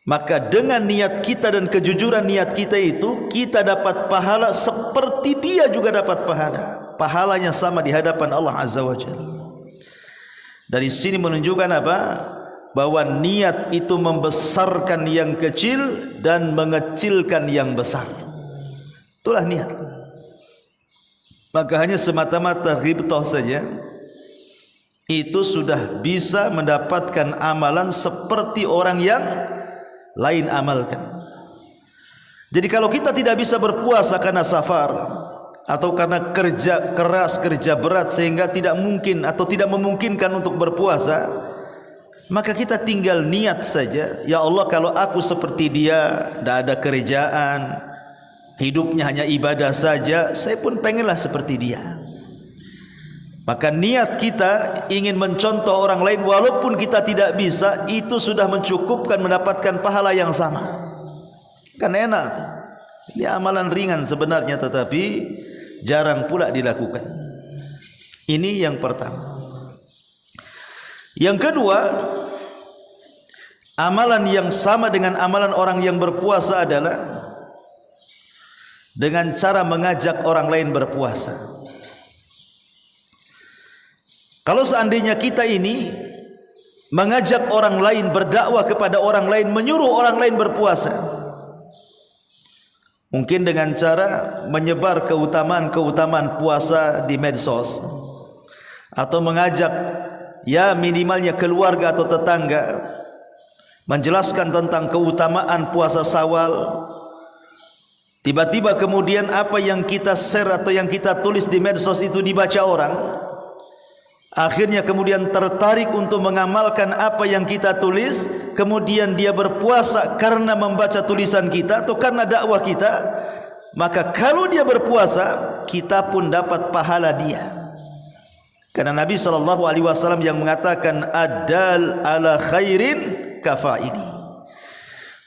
Maka dengan niat kita dan kejujuran niat kita itu, kita dapat pahala seperti dia juga dapat pahala. Pahalanya sama di hadapan Allah Azza wa Jalla. Dari sini menunjukkan apa? Bahwa niat itu membesarkan yang kecil dan mengecilkan yang besar. Itulah niat. Maka hanya semata-mata ghibtah saja itu sudah bisa mendapatkan amalan seperti orang yang lain amalkan. Jadi kalau kita tidak bisa berpuasa karena safar atau karena kerja keras, kerja berat sehingga tidak mungkin atau tidak memungkinkan untuk berpuasa, maka kita tinggal niat saja, ya Allah, kalau aku seperti dia, tidak ada kerjaan, hidupnya hanya ibadah saja, saya pun pengenlah seperti dia. Maka niat kita ingin mencontoh orang lain walaupun kita tidak bisa, itu sudah mencukupkan mendapatkan pahala yang sama. Kan enak. Ini amalan ringan sebenarnya, tetapi jarang pula dilakukan. Ini yang pertama. Yang kedua, amalan yang sama dengan amalan orang yang berpuasa adalah dengan cara mengajak orang lain berpuasa. Kalau seandainya kita ini mengajak orang lain, berdakwah kepada orang lain, menyuruh orang lain berpuasa, mungkin dengan cara menyebar keutamaan-keutamaan puasa di medsos, atau mengajak ya minimalnya keluarga atau tetangga menjelaskan tentang keutamaan puasa Syawal. Tiba-tiba kemudian apa yang kita share atau yang kita tulis di medsos itu dibaca orang, akhirnya kemudian tertarik untuk mengamalkan apa yang kita tulis, kemudian dia berpuasa karena membaca tulisan kita atau karena dakwah kita. Maka kalau dia berpuasa, kita pun dapat pahala dia. Karena Nabi SAW yang mengatakan, adal ala khairin kafaili.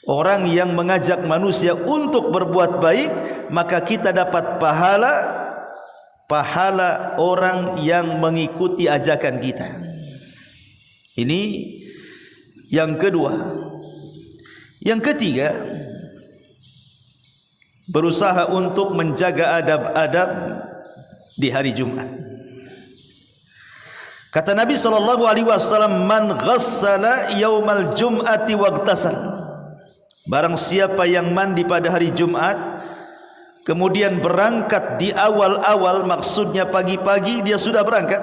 Orang yang mengajak manusia untuk berbuat baik, maka kita dapat pahala orang yang mengikuti ajakan kita. Ini yang kedua. Yang ketiga, berusaha untuk menjaga adab-adab di hari Jumat. Kata Nabi SAW, man ghassala yaumal jum'ati wagtasal. Barang siapa yang mandi pada hari Jumat, kemudian berangkat di awal-awal, maksudnya pagi-pagi dia sudah berangkat.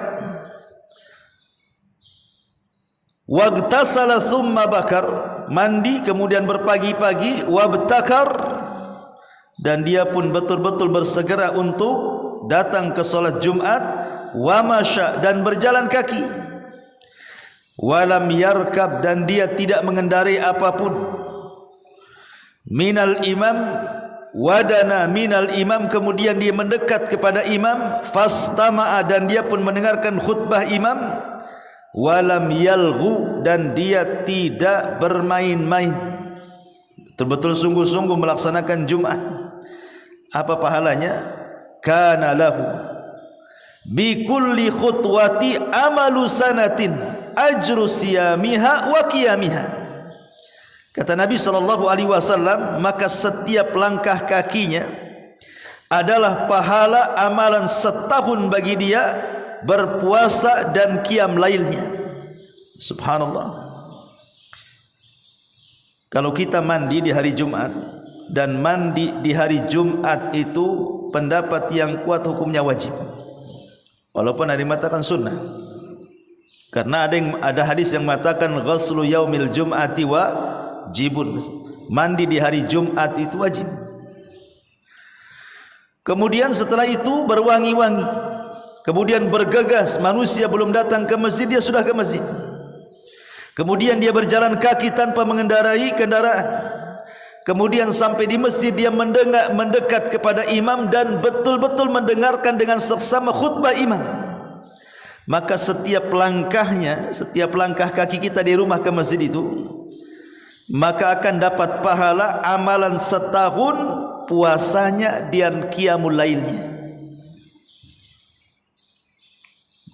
Wagtasala thumma bakar, mandi kemudian berpagi-pagi, wabtakar, dan dia pun betul-betul bersegera untuk datang ke salat Jumat, wa masya, dan berjalan kaki, walam yarkab, dan dia tidak mengendarai apapun, minal imam, wadana minal imam, kemudian dia mendekat kepada imam, fastama'a, dan dia pun mendengarkan khutbah imam, walam yalghu, dan dia tidak bermain-main, betul-betul sungguh-sungguh melaksanakan Jumat. Apa pahalanya? Kana lahu bi kulli khutwati amalu sanatin ajru siyamiha wa qiyamiha. Kata Nabi SAW, maka setiap langkah kakinya adalah pahala amalan setahun bagi dia berpuasa dan qiyam lailnya. Subhanallah. Kalau kita mandi di hari Jumat, dan mandi di hari Jumat itu pendapat yang kuat hukumnya wajib, walaupun ada yang mengatakan sunnah, karena ada hadis yang mengatakan ghuslu yaumil jum'ati wajibun, mandi di hari Jumat itu wajib. Kemudian setelah itu berwangi-wangi, kemudian bergegas, manusia belum datang ke masjid dia sudah ke masjid. Kemudian dia berjalan kaki tanpa mengendarai kendaraan. Kemudian sampai di masjid dia mendekat kepada imam dan betul-betul mendengarkan dengan seksama khutbah imam. Maka setiap langkahnya, setiap langkah kaki kita di rumah ke masjid itu, maka akan dapat pahala amalan setahun puasanya dan qiyamul lailnya.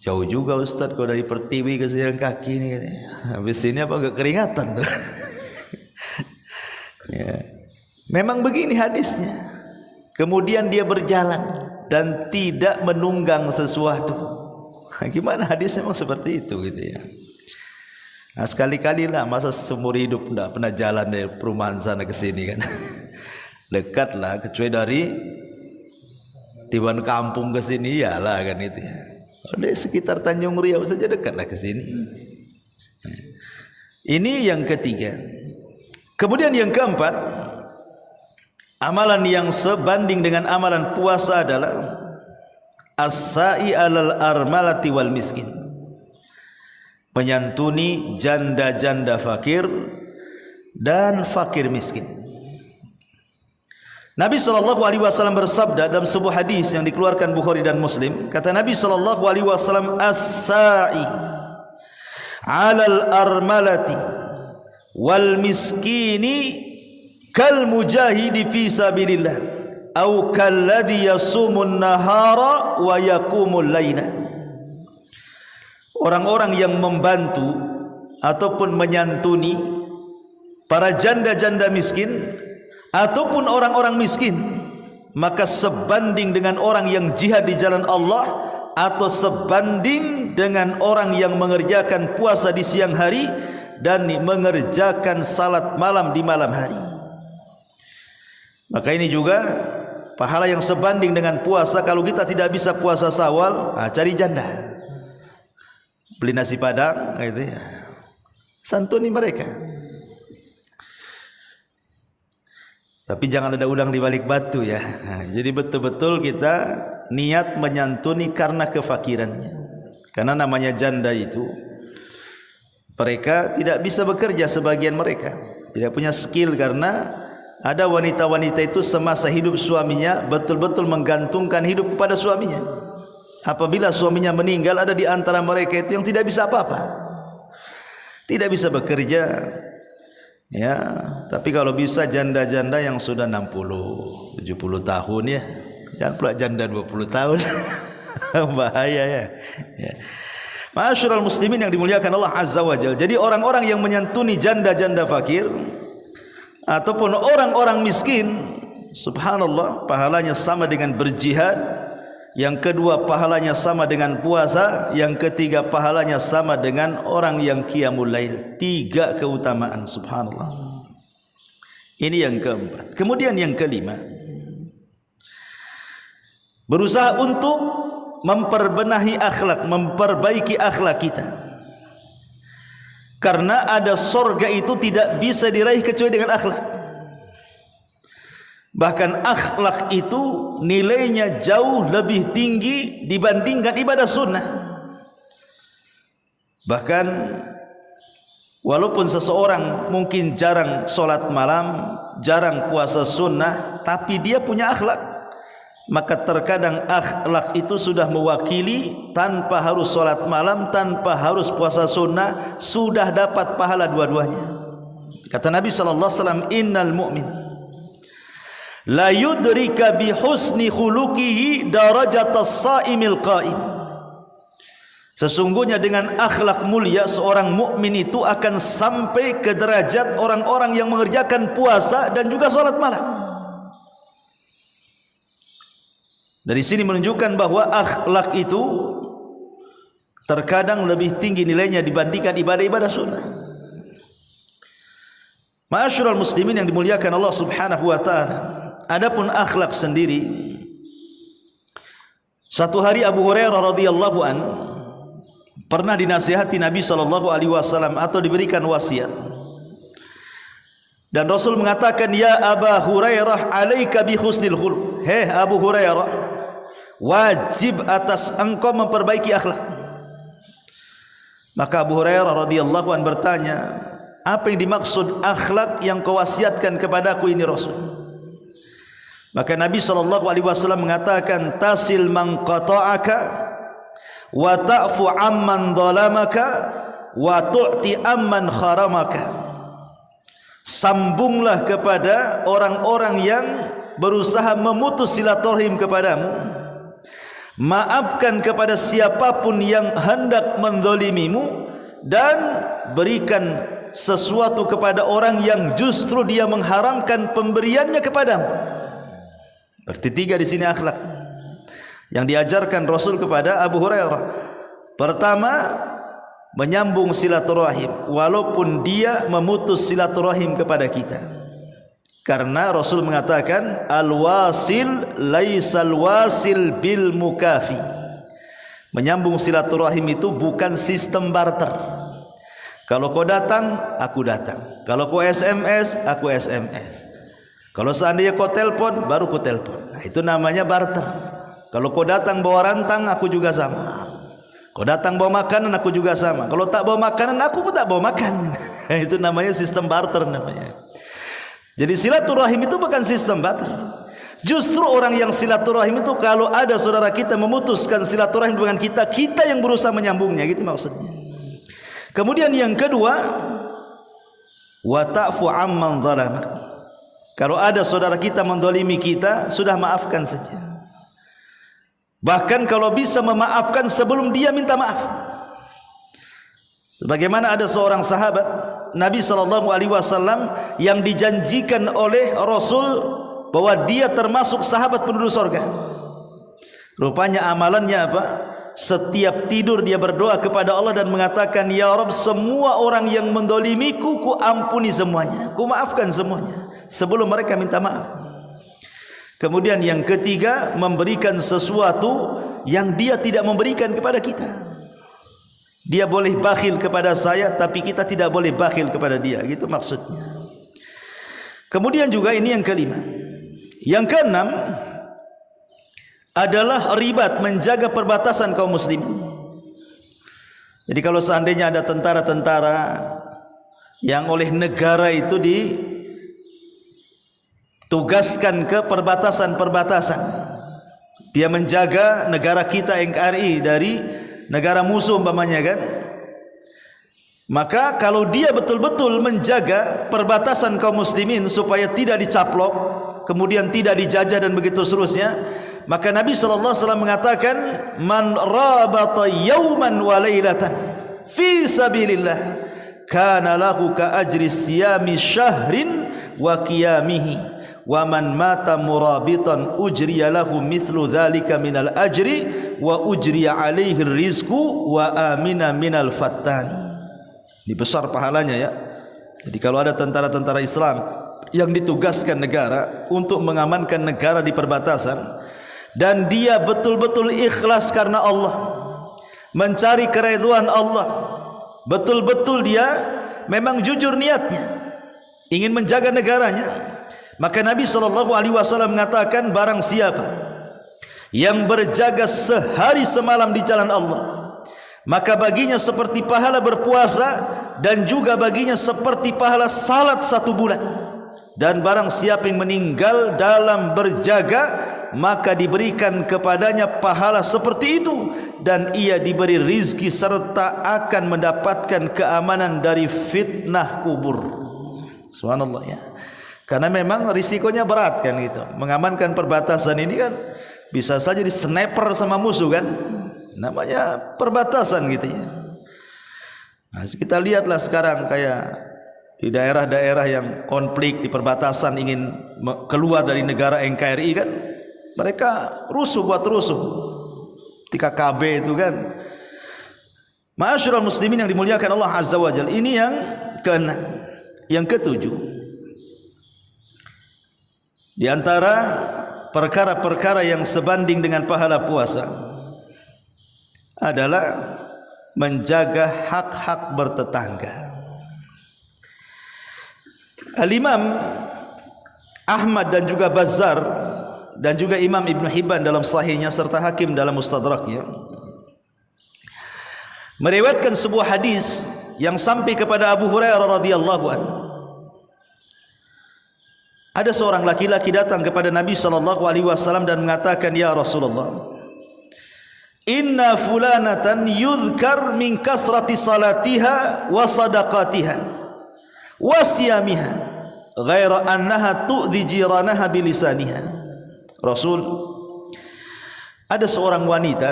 Jauh juga Ustaz kalau dari Pertiwi ke jalan kaki ini. Habis ini apa enggak keringatan tuh? Ya. Memang begini hadisnya. Kemudian dia berjalan dan tidak menunggang sesuatu. Gimana hadisnya memang seperti itu gitu ya. Nah, sekali-kali lah, masa seumur hidup tidak pernah jalan dari perumahan sana ke sini kan. Dekat lah, kecuali dari Tiban Kampung ke sini ya lah kan itu ya. Di sekitar Tanjung Riau saja dekatlah ke sini. Ini yang ketiga. Kemudian yang keempat, amalan yang sebanding dengan amalan puasa adalah as-sa'i alal armalati wal miskin, menyantuni janda-janda fakir dan fakir miskin. Nabi SAW bersabda dalam sebuah hadis yang dikeluarkan Bukhari dan Muslim, kata Nabi SAW, as-sa'i alal armalati wal miskini kal mujahidi fi sabilillah au kalladhi yasumun nahara wa yaqumul laila. Orang-orang yang membantu ataupun menyantuni para janda-janda miskin ataupun orang-orang miskin, maka sebanding dengan orang yang jihad di jalan Allah, atau sebanding dengan orang yang mengerjakan puasa di siang hari dan mengerjakan salat malam di malam hari. Maka ini juga pahala yang sebanding dengan puasa. Kalau kita tidak bisa puasa Syawal, cari janda, beli nasi padang gitu ya, santuni mereka. Tapi jangan ada udang di balik batu ya. Jadi betul-betul kita niat menyantuni karena kefakirannya. Karena namanya janda itu, mereka tidak bisa bekerja, sebagian mereka tidak punya skill, karena ada wanita-wanita itu semasa hidup suaminya betul-betul menggantungkan hidup kepada suaminya. Apabila suaminya meninggal, ada di antara mereka itu yang tidak bisa apa-apa, tidak bisa bekerja ya. Tapi kalau bisa janda-janda yang sudah 60, 70 tahun ya, jangan pula janda 20 tahun. Bahaya ya. Ma'asyiral muslimin yang dimuliakan Allah Azza wa Jalla. Jadi orang-orang yang menyantuni janda-janda fakir ataupun orang-orang miskin, subhanallah, pahalanya sama dengan berjihad. Yang kedua, pahalanya sama dengan puasa. Yang ketiga, pahalanya sama dengan orang yang qiyamul lail. 3 keutamaan, subhanallah. Ini yang keempat. Kemudian yang kelima, berusaha untuk memperbenahi akhlak, memperbaiki akhlak kita. Karena ada surga itu tidak bisa diraih kecuali dengan akhlak. Bahkan akhlak itu nilainya jauh lebih tinggi dibandingkan ibadah sunnah. Bahkan walaupun seseorang mungkin jarang sholat malam, jarang puasa sunnah, tapi dia punya akhlak, maka terkadang akhlak itu sudah mewakili tanpa harus sholat malam, tanpa harus puasa sunnah, sudah dapat pahala dua-duanya. Kata Nabi SAW, innal mu'min la yudrika bi husni khuluqihi darajatas saimil qaim. Sesungguhnya dengan akhlak mulia seorang mukmin itu akan sampai ke derajat orang-orang yang mengerjakan puasa dan juga salat malam. Dari sini menunjukkan bahwa akhlak itu terkadang lebih tinggi nilainya dibandingkan ibadah-ibadah sunnah. Ma'asyiral muslimin yang dimuliakan Allah Subhanahu wa taala. Adapun akhlak sendiri, satu hari Abu Hurairah radhiyallahu an pernah dinasihati Nabi sallallahu alaihi wasallam atau diberikan wasiat. Dan Rasul mengatakan, "Ya Aba Hurairah, alaika bi husnil khuluq." Hei Abu Hurairah, wajib atas engkau memperbaiki akhlak. Maka Abu Hurairah radhiyallahu an bertanya, apa yang dimaksud akhlak yang kau wasiatkan kepadaku ini Rasul? Maka Nabi SAW mengatakan, tasil man qata'aka wa ta'fu amman dhalamaka wa tu'ti amman kharamaka. Sambunglah kepada orang-orang yang berusaha memutus silaturahim kepadamu, maafkan kepada siapapun yang hendak menzalimimu, dan berikan sesuatu kepada orang yang justru dia mengharamkan pemberiannya kepadamu. Berarti 3 di sini akhlak yang diajarkan Rasul kepada Abu Hurairah. Pertama, menyambung silaturahim walaupun dia memutus silaturahim kepada kita. Karena Rasul mengatakan, al-wasil laisal wasil bil mukafi. Menyambung silaturahim itu bukan sistem barter. Kalau kau datang, aku datang. Kalau kau SMS, aku SMS. Kalau seandainya kau telpon, baru kau telpon. Nah, itu namanya barter. Kalau kau datang bawa rantang, aku juga sama. Kau datang bawa makanan, aku juga sama. Kalau tak bawa makanan, aku pun tak bawa makan. Itu namanya sistem barter namanya. Jadi silaturahim itu bukan sistem barter. Justru orang yang silaturahim itu, kalau ada saudara kita memutuskan silaturahim dengan kita, kita yang berusaha menyambungnya, gitu maksudnya. Kemudian yang kedua, wa ta'fu amman dhalamak. Kalau ada saudara kita mendolimi kita, sudah maafkan saja. Bahkan kalau bisa memaafkan sebelum dia minta maaf. Sebagaimana ada seorang sahabat Nabi SAW yang dijanjikan oleh Rasul bahwa dia termasuk sahabat penduduk surga. Rupanya amalannya apa? Setiap tidur dia berdoa kepada Allah dan mengatakan, ya Rabb, semua orang yang mendolimiku, ku ampuni semuanya, ku maafkan semuanya sebelum mereka minta maaf. Kemudian yang ketiga, memberikan sesuatu yang dia tidak memberikan kepada kita. Dia boleh bakhil kepada saya, tapi kita tidak boleh bakhil kepada dia, gitu maksudnya. Kemudian juga ini yang kelima. Yang keenam adalah ribat, menjaga perbatasan kaum muslimin. Jadi kalau seandainya ada tentara-tentara yang oleh negara itu ditugaskan ke perbatasan-perbatasan, dia menjaga negara kita NKRI dari negara musuh umpamanya kan, maka kalau dia betul-betul menjaga perbatasan kaum muslimin supaya tidak dicaplok, kemudian tidak dijajah dan begitu seterusnya, maka Nabi SAW mengatakan, man rabata yawman wa laylatan fi sabilillah kana lahu ka ajri siyami syahrin wa qiyamihi wa man mata murabitan ujriya lahu mithlu dzalika minal ajri wa ujriya alaihi rizqu wa amina minal fattani. Ini besar pahalanya ya. Jadi kalau ada tentara-tentara Islam yang ditugaskan negara untuk mengamankan negara di perbatasan dan dia betul-betul ikhlas karena Allah, mencari keridhaan Allah, betul-betul dia memang jujur niatnya ingin menjaga negaranya, maka Nabi SAW mengatakan barang siapa yang berjaga sehari semalam di jalan Allah, maka baginya seperti pahala berpuasa dan juga baginya seperti pahala salat 1 bulan. Dan barang siapa yang meninggal dalam berjaga, maka diberikan kepadanya pahala seperti itu, dan ia diberi rizki serta akan mendapatkan keamanan dari fitnah kubur. Subhanallah ya. Karena memang risikonya berat kan gitu. Mengamankan perbatasan ini kan bisa saja di sniper sama musuh kan. Namanya perbatasan gitu ya. Nah, kita lihatlah sekarang kayak di daerah-daerah yang konflik di perbatasan ingin keluar dari negara NKRI kan, mereka rusuh buat rusuh. Ketika KB itu kan. Ma'asyiral muslimin yang dimuliakan Allah Azza wa Jalla. Ini yang ke-6. Yang ke-7, di antara perkara-perkara yang sebanding dengan pahala puasa adalah menjaga hak-hak bertetangga. Al-Imam Ahmad dan juga Bazzar dan juga Imam Ibn Hibban dalam sahihnya serta Hakim dalam Mustadraknya meriwayatkan sebuah hadis yang sampai kepada Abu Hurairah radhiyallahu anhu. Ada seorang laki-laki datang kepada Nabi SAW dan mengatakan, ya Rasulullah, inna fulanatan yudhkar min kathrati salatiha wa sadaqatiha wa siyamiha ghaira annaha tu'dhi jiranaha bilisaniha. Rasul, ada seorang wanita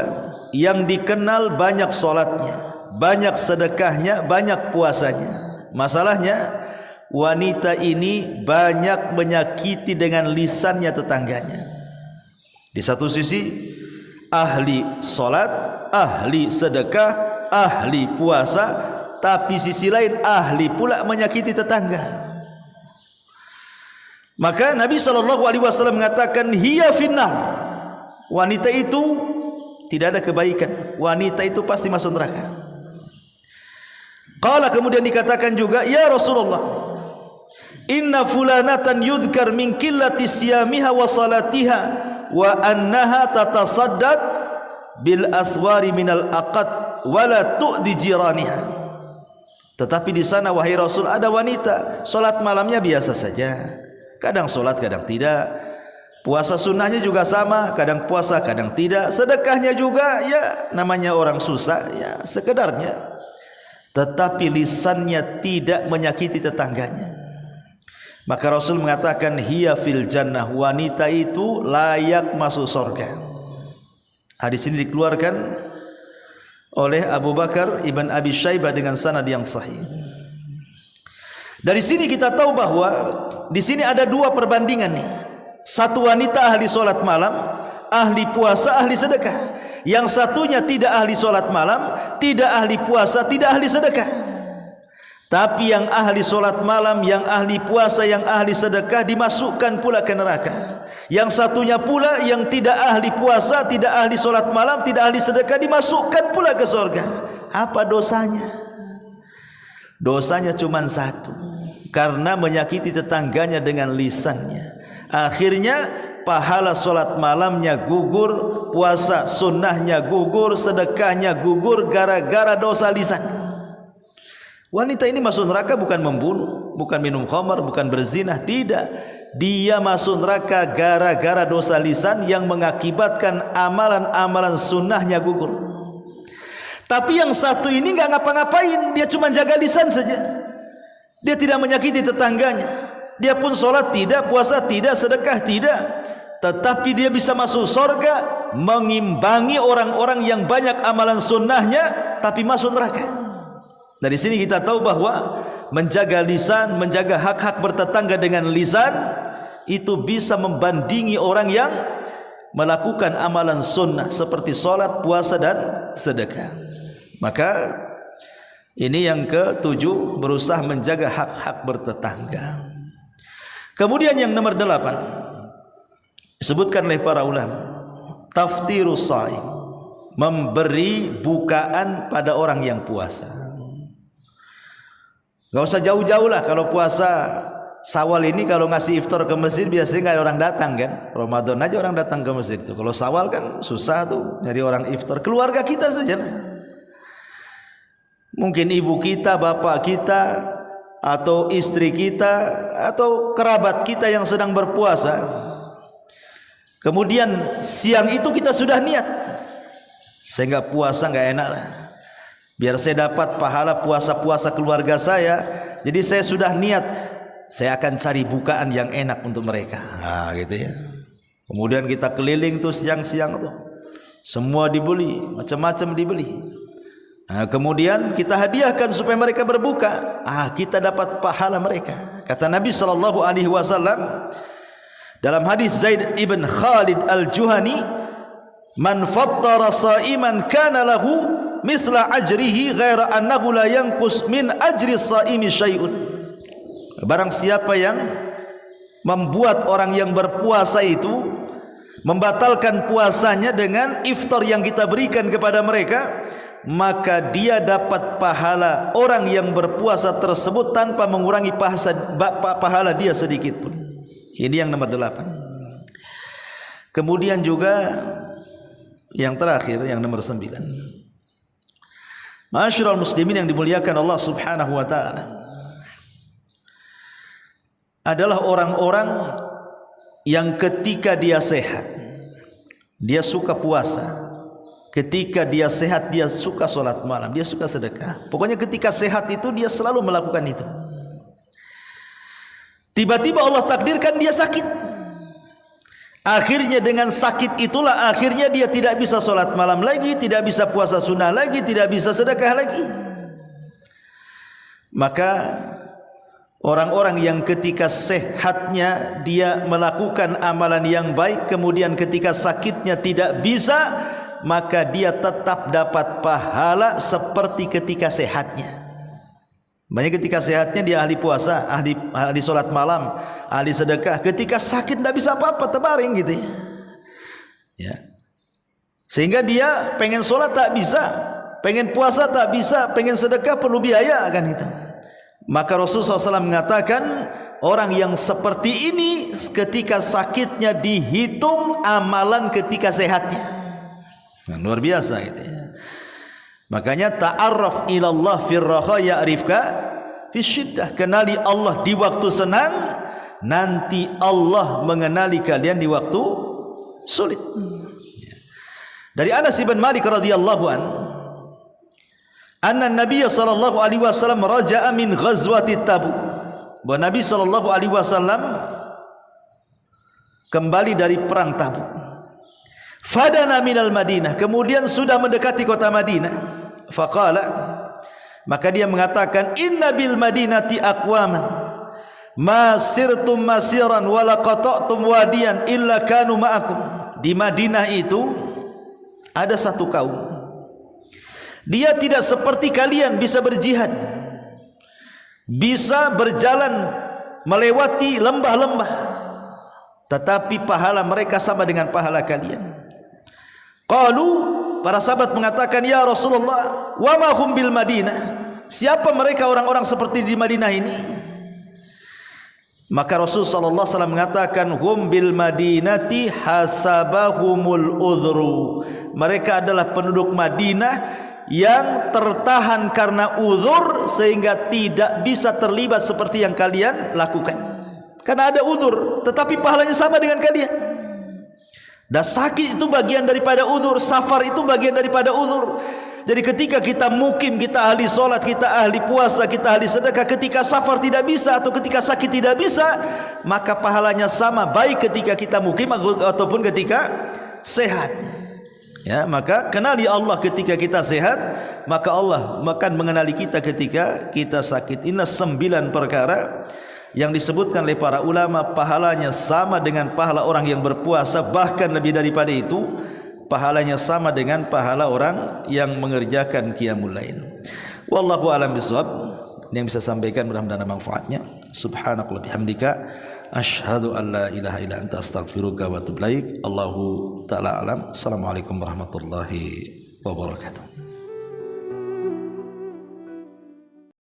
yang dikenal banyak salatnya, banyak sedekahnya, banyak puasanya. Masalahnya wanita ini banyak menyakiti dengan lisannya tetangganya. Di satu sisi ahli salat, ahli sedekah, ahli puasa, tapi sisi lain ahli pula menyakiti tetangga. Maka Nabi SAW mengatakan hiya finnar, wanita itu tidak ada kebaikan, wanita itu pasti masuk neraka. Qala, kemudian dikatakan juga, ya Rasulullah, inna fulanatan yudhkar min qillati siyamiha wa salatiha wa annaha tatasaddaq bil athwari minal aqad wa la tu'di jiraniha. Tetapi di sana wahai Rasul ada wanita salat malamnya biasa saja, kadang salat kadang tidak, puasa sunnahnya juga sama, kadang puasa kadang tidak, sedekahnya juga ya namanya orang susah ya sekedarnya, tetapi lisannya tidak menyakiti tetangganya. Maka Rasul mengatakan hiya fil jannah, wanita itu layak masuk surga. Hadis ini dikeluarkan oleh Abu Bakar Ibn Abi Syaibah dengan sanad yang sahih. Dari sini kita tahu bahwa di sini ada dua perbandingan nih. Satu wanita ahli solat malam, ahli puasa, ahli sedekah. Yang satunya tidak ahli solat malam, tidak ahli puasa, tidak ahli sedekah. Tapi yang ahli solat malam, yang ahli puasa, yang ahli sedekah dimasukkan pula ke neraka. Yang satunya pula yang tidak ahli puasa, tidak ahli solat malam, tidak ahli sedekah dimasukkan pula ke surga. Apa dosanya? Dosanya cuma satu, karena menyakiti tetangganya dengan lisannya. Akhirnya pahala solat malamnya gugur, puasa sunnahnya gugur, sedekahnya gugur gara-gara dosa lisan. Wanita ini masuk neraka bukan membunuh, bukan minum khamar, bukan berzina, tidak. Dia masuk neraka gara-gara dosa lisan yang mengakibatkan amalan-amalan sunnahnya gugur. Tapi yang satu ini nggak ngapa-ngapain, dia cuma jaga lisan saja. Dia tidak menyakiti tetangganya. Dia pun sholat tidak, puasa tidak, sedekah tidak. Tetapi dia bisa masuk surga mengimbangi orang-orang yang banyak amalan sunnahnya tapi masuk neraka. Dari sini kita tahu bahwa menjaga lisan, menjaga hak-hak bertetangga dengan lisan itu bisa membandingi orang yang melakukan amalan sunnah seperti salat, puasa dan sedekah. Maka ini yang ketujuh, berusaha menjaga hak-hak bertetangga. Kemudian yang nomor 8 disebutkan oleh para ulama, taftirus shaim, memberi bukaan pada orang yang puasa. Gak usah jauh-jauh lah, kalau puasa Syawal ini kalau ngasih iftar ke masjid biasanya nggak ada orang datang kan. Ramadan aja orang datang ke masjid tuh. Kalau Syawal kan susah tuh nyari orang iftar. Keluarga kita saja lah. Mungkin ibu kita, bapak kita, atau istri kita, atau kerabat kita yang sedang berpuasa. Kemudian siang itu kita sudah niat, saya nggak puasa nggak enak lah, biar saya dapat pahala puasa-puasa keluarga saya. Jadi saya sudah niat, saya akan cari bukaan yang enak untuk mereka. Nah gitu ya. Kemudian kita keliling tuh siang-siang tuh, semua dibeli, macam-macam dibeli. Nah, kemudian kita hadiahkan supaya mereka berbuka. Kita dapat pahala mereka. Kata Nabi SAW dalam hadis Zaid ibn Khalid al-Juhani, man fattara sa'iman kana lahu mithla ajrihi ghaira annahu la yanqus min ajri as-sa'imi syai'un. Barang siapa yang membuat orang yang berpuasa itu membatalkan puasanya dengan iftar yang kita berikan kepada mereka, maka dia dapat pahala orang yang berpuasa tersebut tanpa mengurangi pahala dia sedikit pun. Ini yang nomor 8. Kemudian juga yang terakhir, yang nomor 9. Ma'asyiral muslimin yang dimuliakan Allah Subhanahu wa taala, adalah orang-orang yang ketika dia sehat dia suka puasa. Ketika dia sehat dia suka sholat malam, dia suka sedekah. Pokoknya ketika sehat itu dia selalu melakukan itu. Tiba-tiba Allah takdirkan dia sakit. Akhirnya dengan sakit itulah akhirnya dia tidak bisa sholat malam lagi, tidak bisa puasa sunnah lagi, tidak bisa sedekah lagi. Maka orang-orang yang ketika sehatnya dia melakukan amalan yang baik, kemudian ketika sakitnya tidak bisa, maka dia tetap dapat pahala seperti ketika sehatnya. Banyak ketika sehatnya dia ahli puasa, ahli sholat malam, ahli sedekah. Ketika sakit tidak bisa apa-apa, terbaring gitu ya. Sehingga dia pengen sholat tak bisa, pengen puasa tak bisa, pengen sedekah perlu biaya kan itu. Maka Rasulullah SAW mengatakan, orang yang seperti ini ketika sakitnya dihitung amalan ketika sehatnya. Nah, luar biasa gitu ya. Makanya ta'arraf ilallah fir raha ya'rifka fisyiddah. Kenali Allah di waktu senang, nanti Allah mengenali kalian di waktu sulit. Dari Anas bin Malik radhiyallahu an, anna Nabiy sallallahu alaihi wasallam raja'a min ghazwati Tabuk. Bahwa Nabi sallallahu alaihi wasallam kembali dari perang Tabuk. Fadana minal Madinah, kemudian sudah mendekati kota Madinah. Faqala, maka dia mengatakan, inna bil madinati aqwaman ma sirtum masiran wala qata'tum wadiyan illa kanu ma'akum. Di Madinah itu ada satu kaum, dia tidak seperti kalian bisa berjihad, bisa berjalan melewati lembah-lembah, tetapi pahala mereka sama dengan pahala kalian. Qalu, para sahabat mengatakan, ya Rasulullah, wa ma hum bil Madinah, siapa mereka orang-orang seperti di Madinah ini? Maka Rasul sallallahu alaihi wasallam mengatakan, hum bil Madinati hasabahumul udhru, mereka adalah penduduk Madinah yang tertahan karena uzur sehingga tidak bisa terlibat seperti yang kalian lakukan. Karena ada uzur, tetapi pahalanya sama dengan kalian. Dan sakit itu bagian daripada uzur, safar itu bagian daripada uzur. Jadi ketika kita mukim, kita ahli solat, kita ahli puasa, kita ahli sedekah, ketika safar tidak bisa atau ketika sakit tidak bisa, maka pahalanya sama, baik ketika kita mukim ataupun ketika sehat. Ya, maka kenali Allah ketika kita sehat, maka Allah akan mengenali kita ketika kita sakit. Inilah 9 perkara yang disebutkan oleh para ulama pahalanya sama dengan pahala orang yang berpuasa, bahkan lebih daripada itu pahalanya sama dengan pahala orang yang mengerjakan qiyamul lail. Wallahu a'lam bishawab. Yang bisa sampaikan mudah-mudahan ada manfaatnya. Subhanakallahumma bihamdika asyhadu an la ilaha illa anta astaghfiruka wa atubu ilaik. Allahu ta'ala alam. Assalamualaikum warahmatullahi wabarakatuh.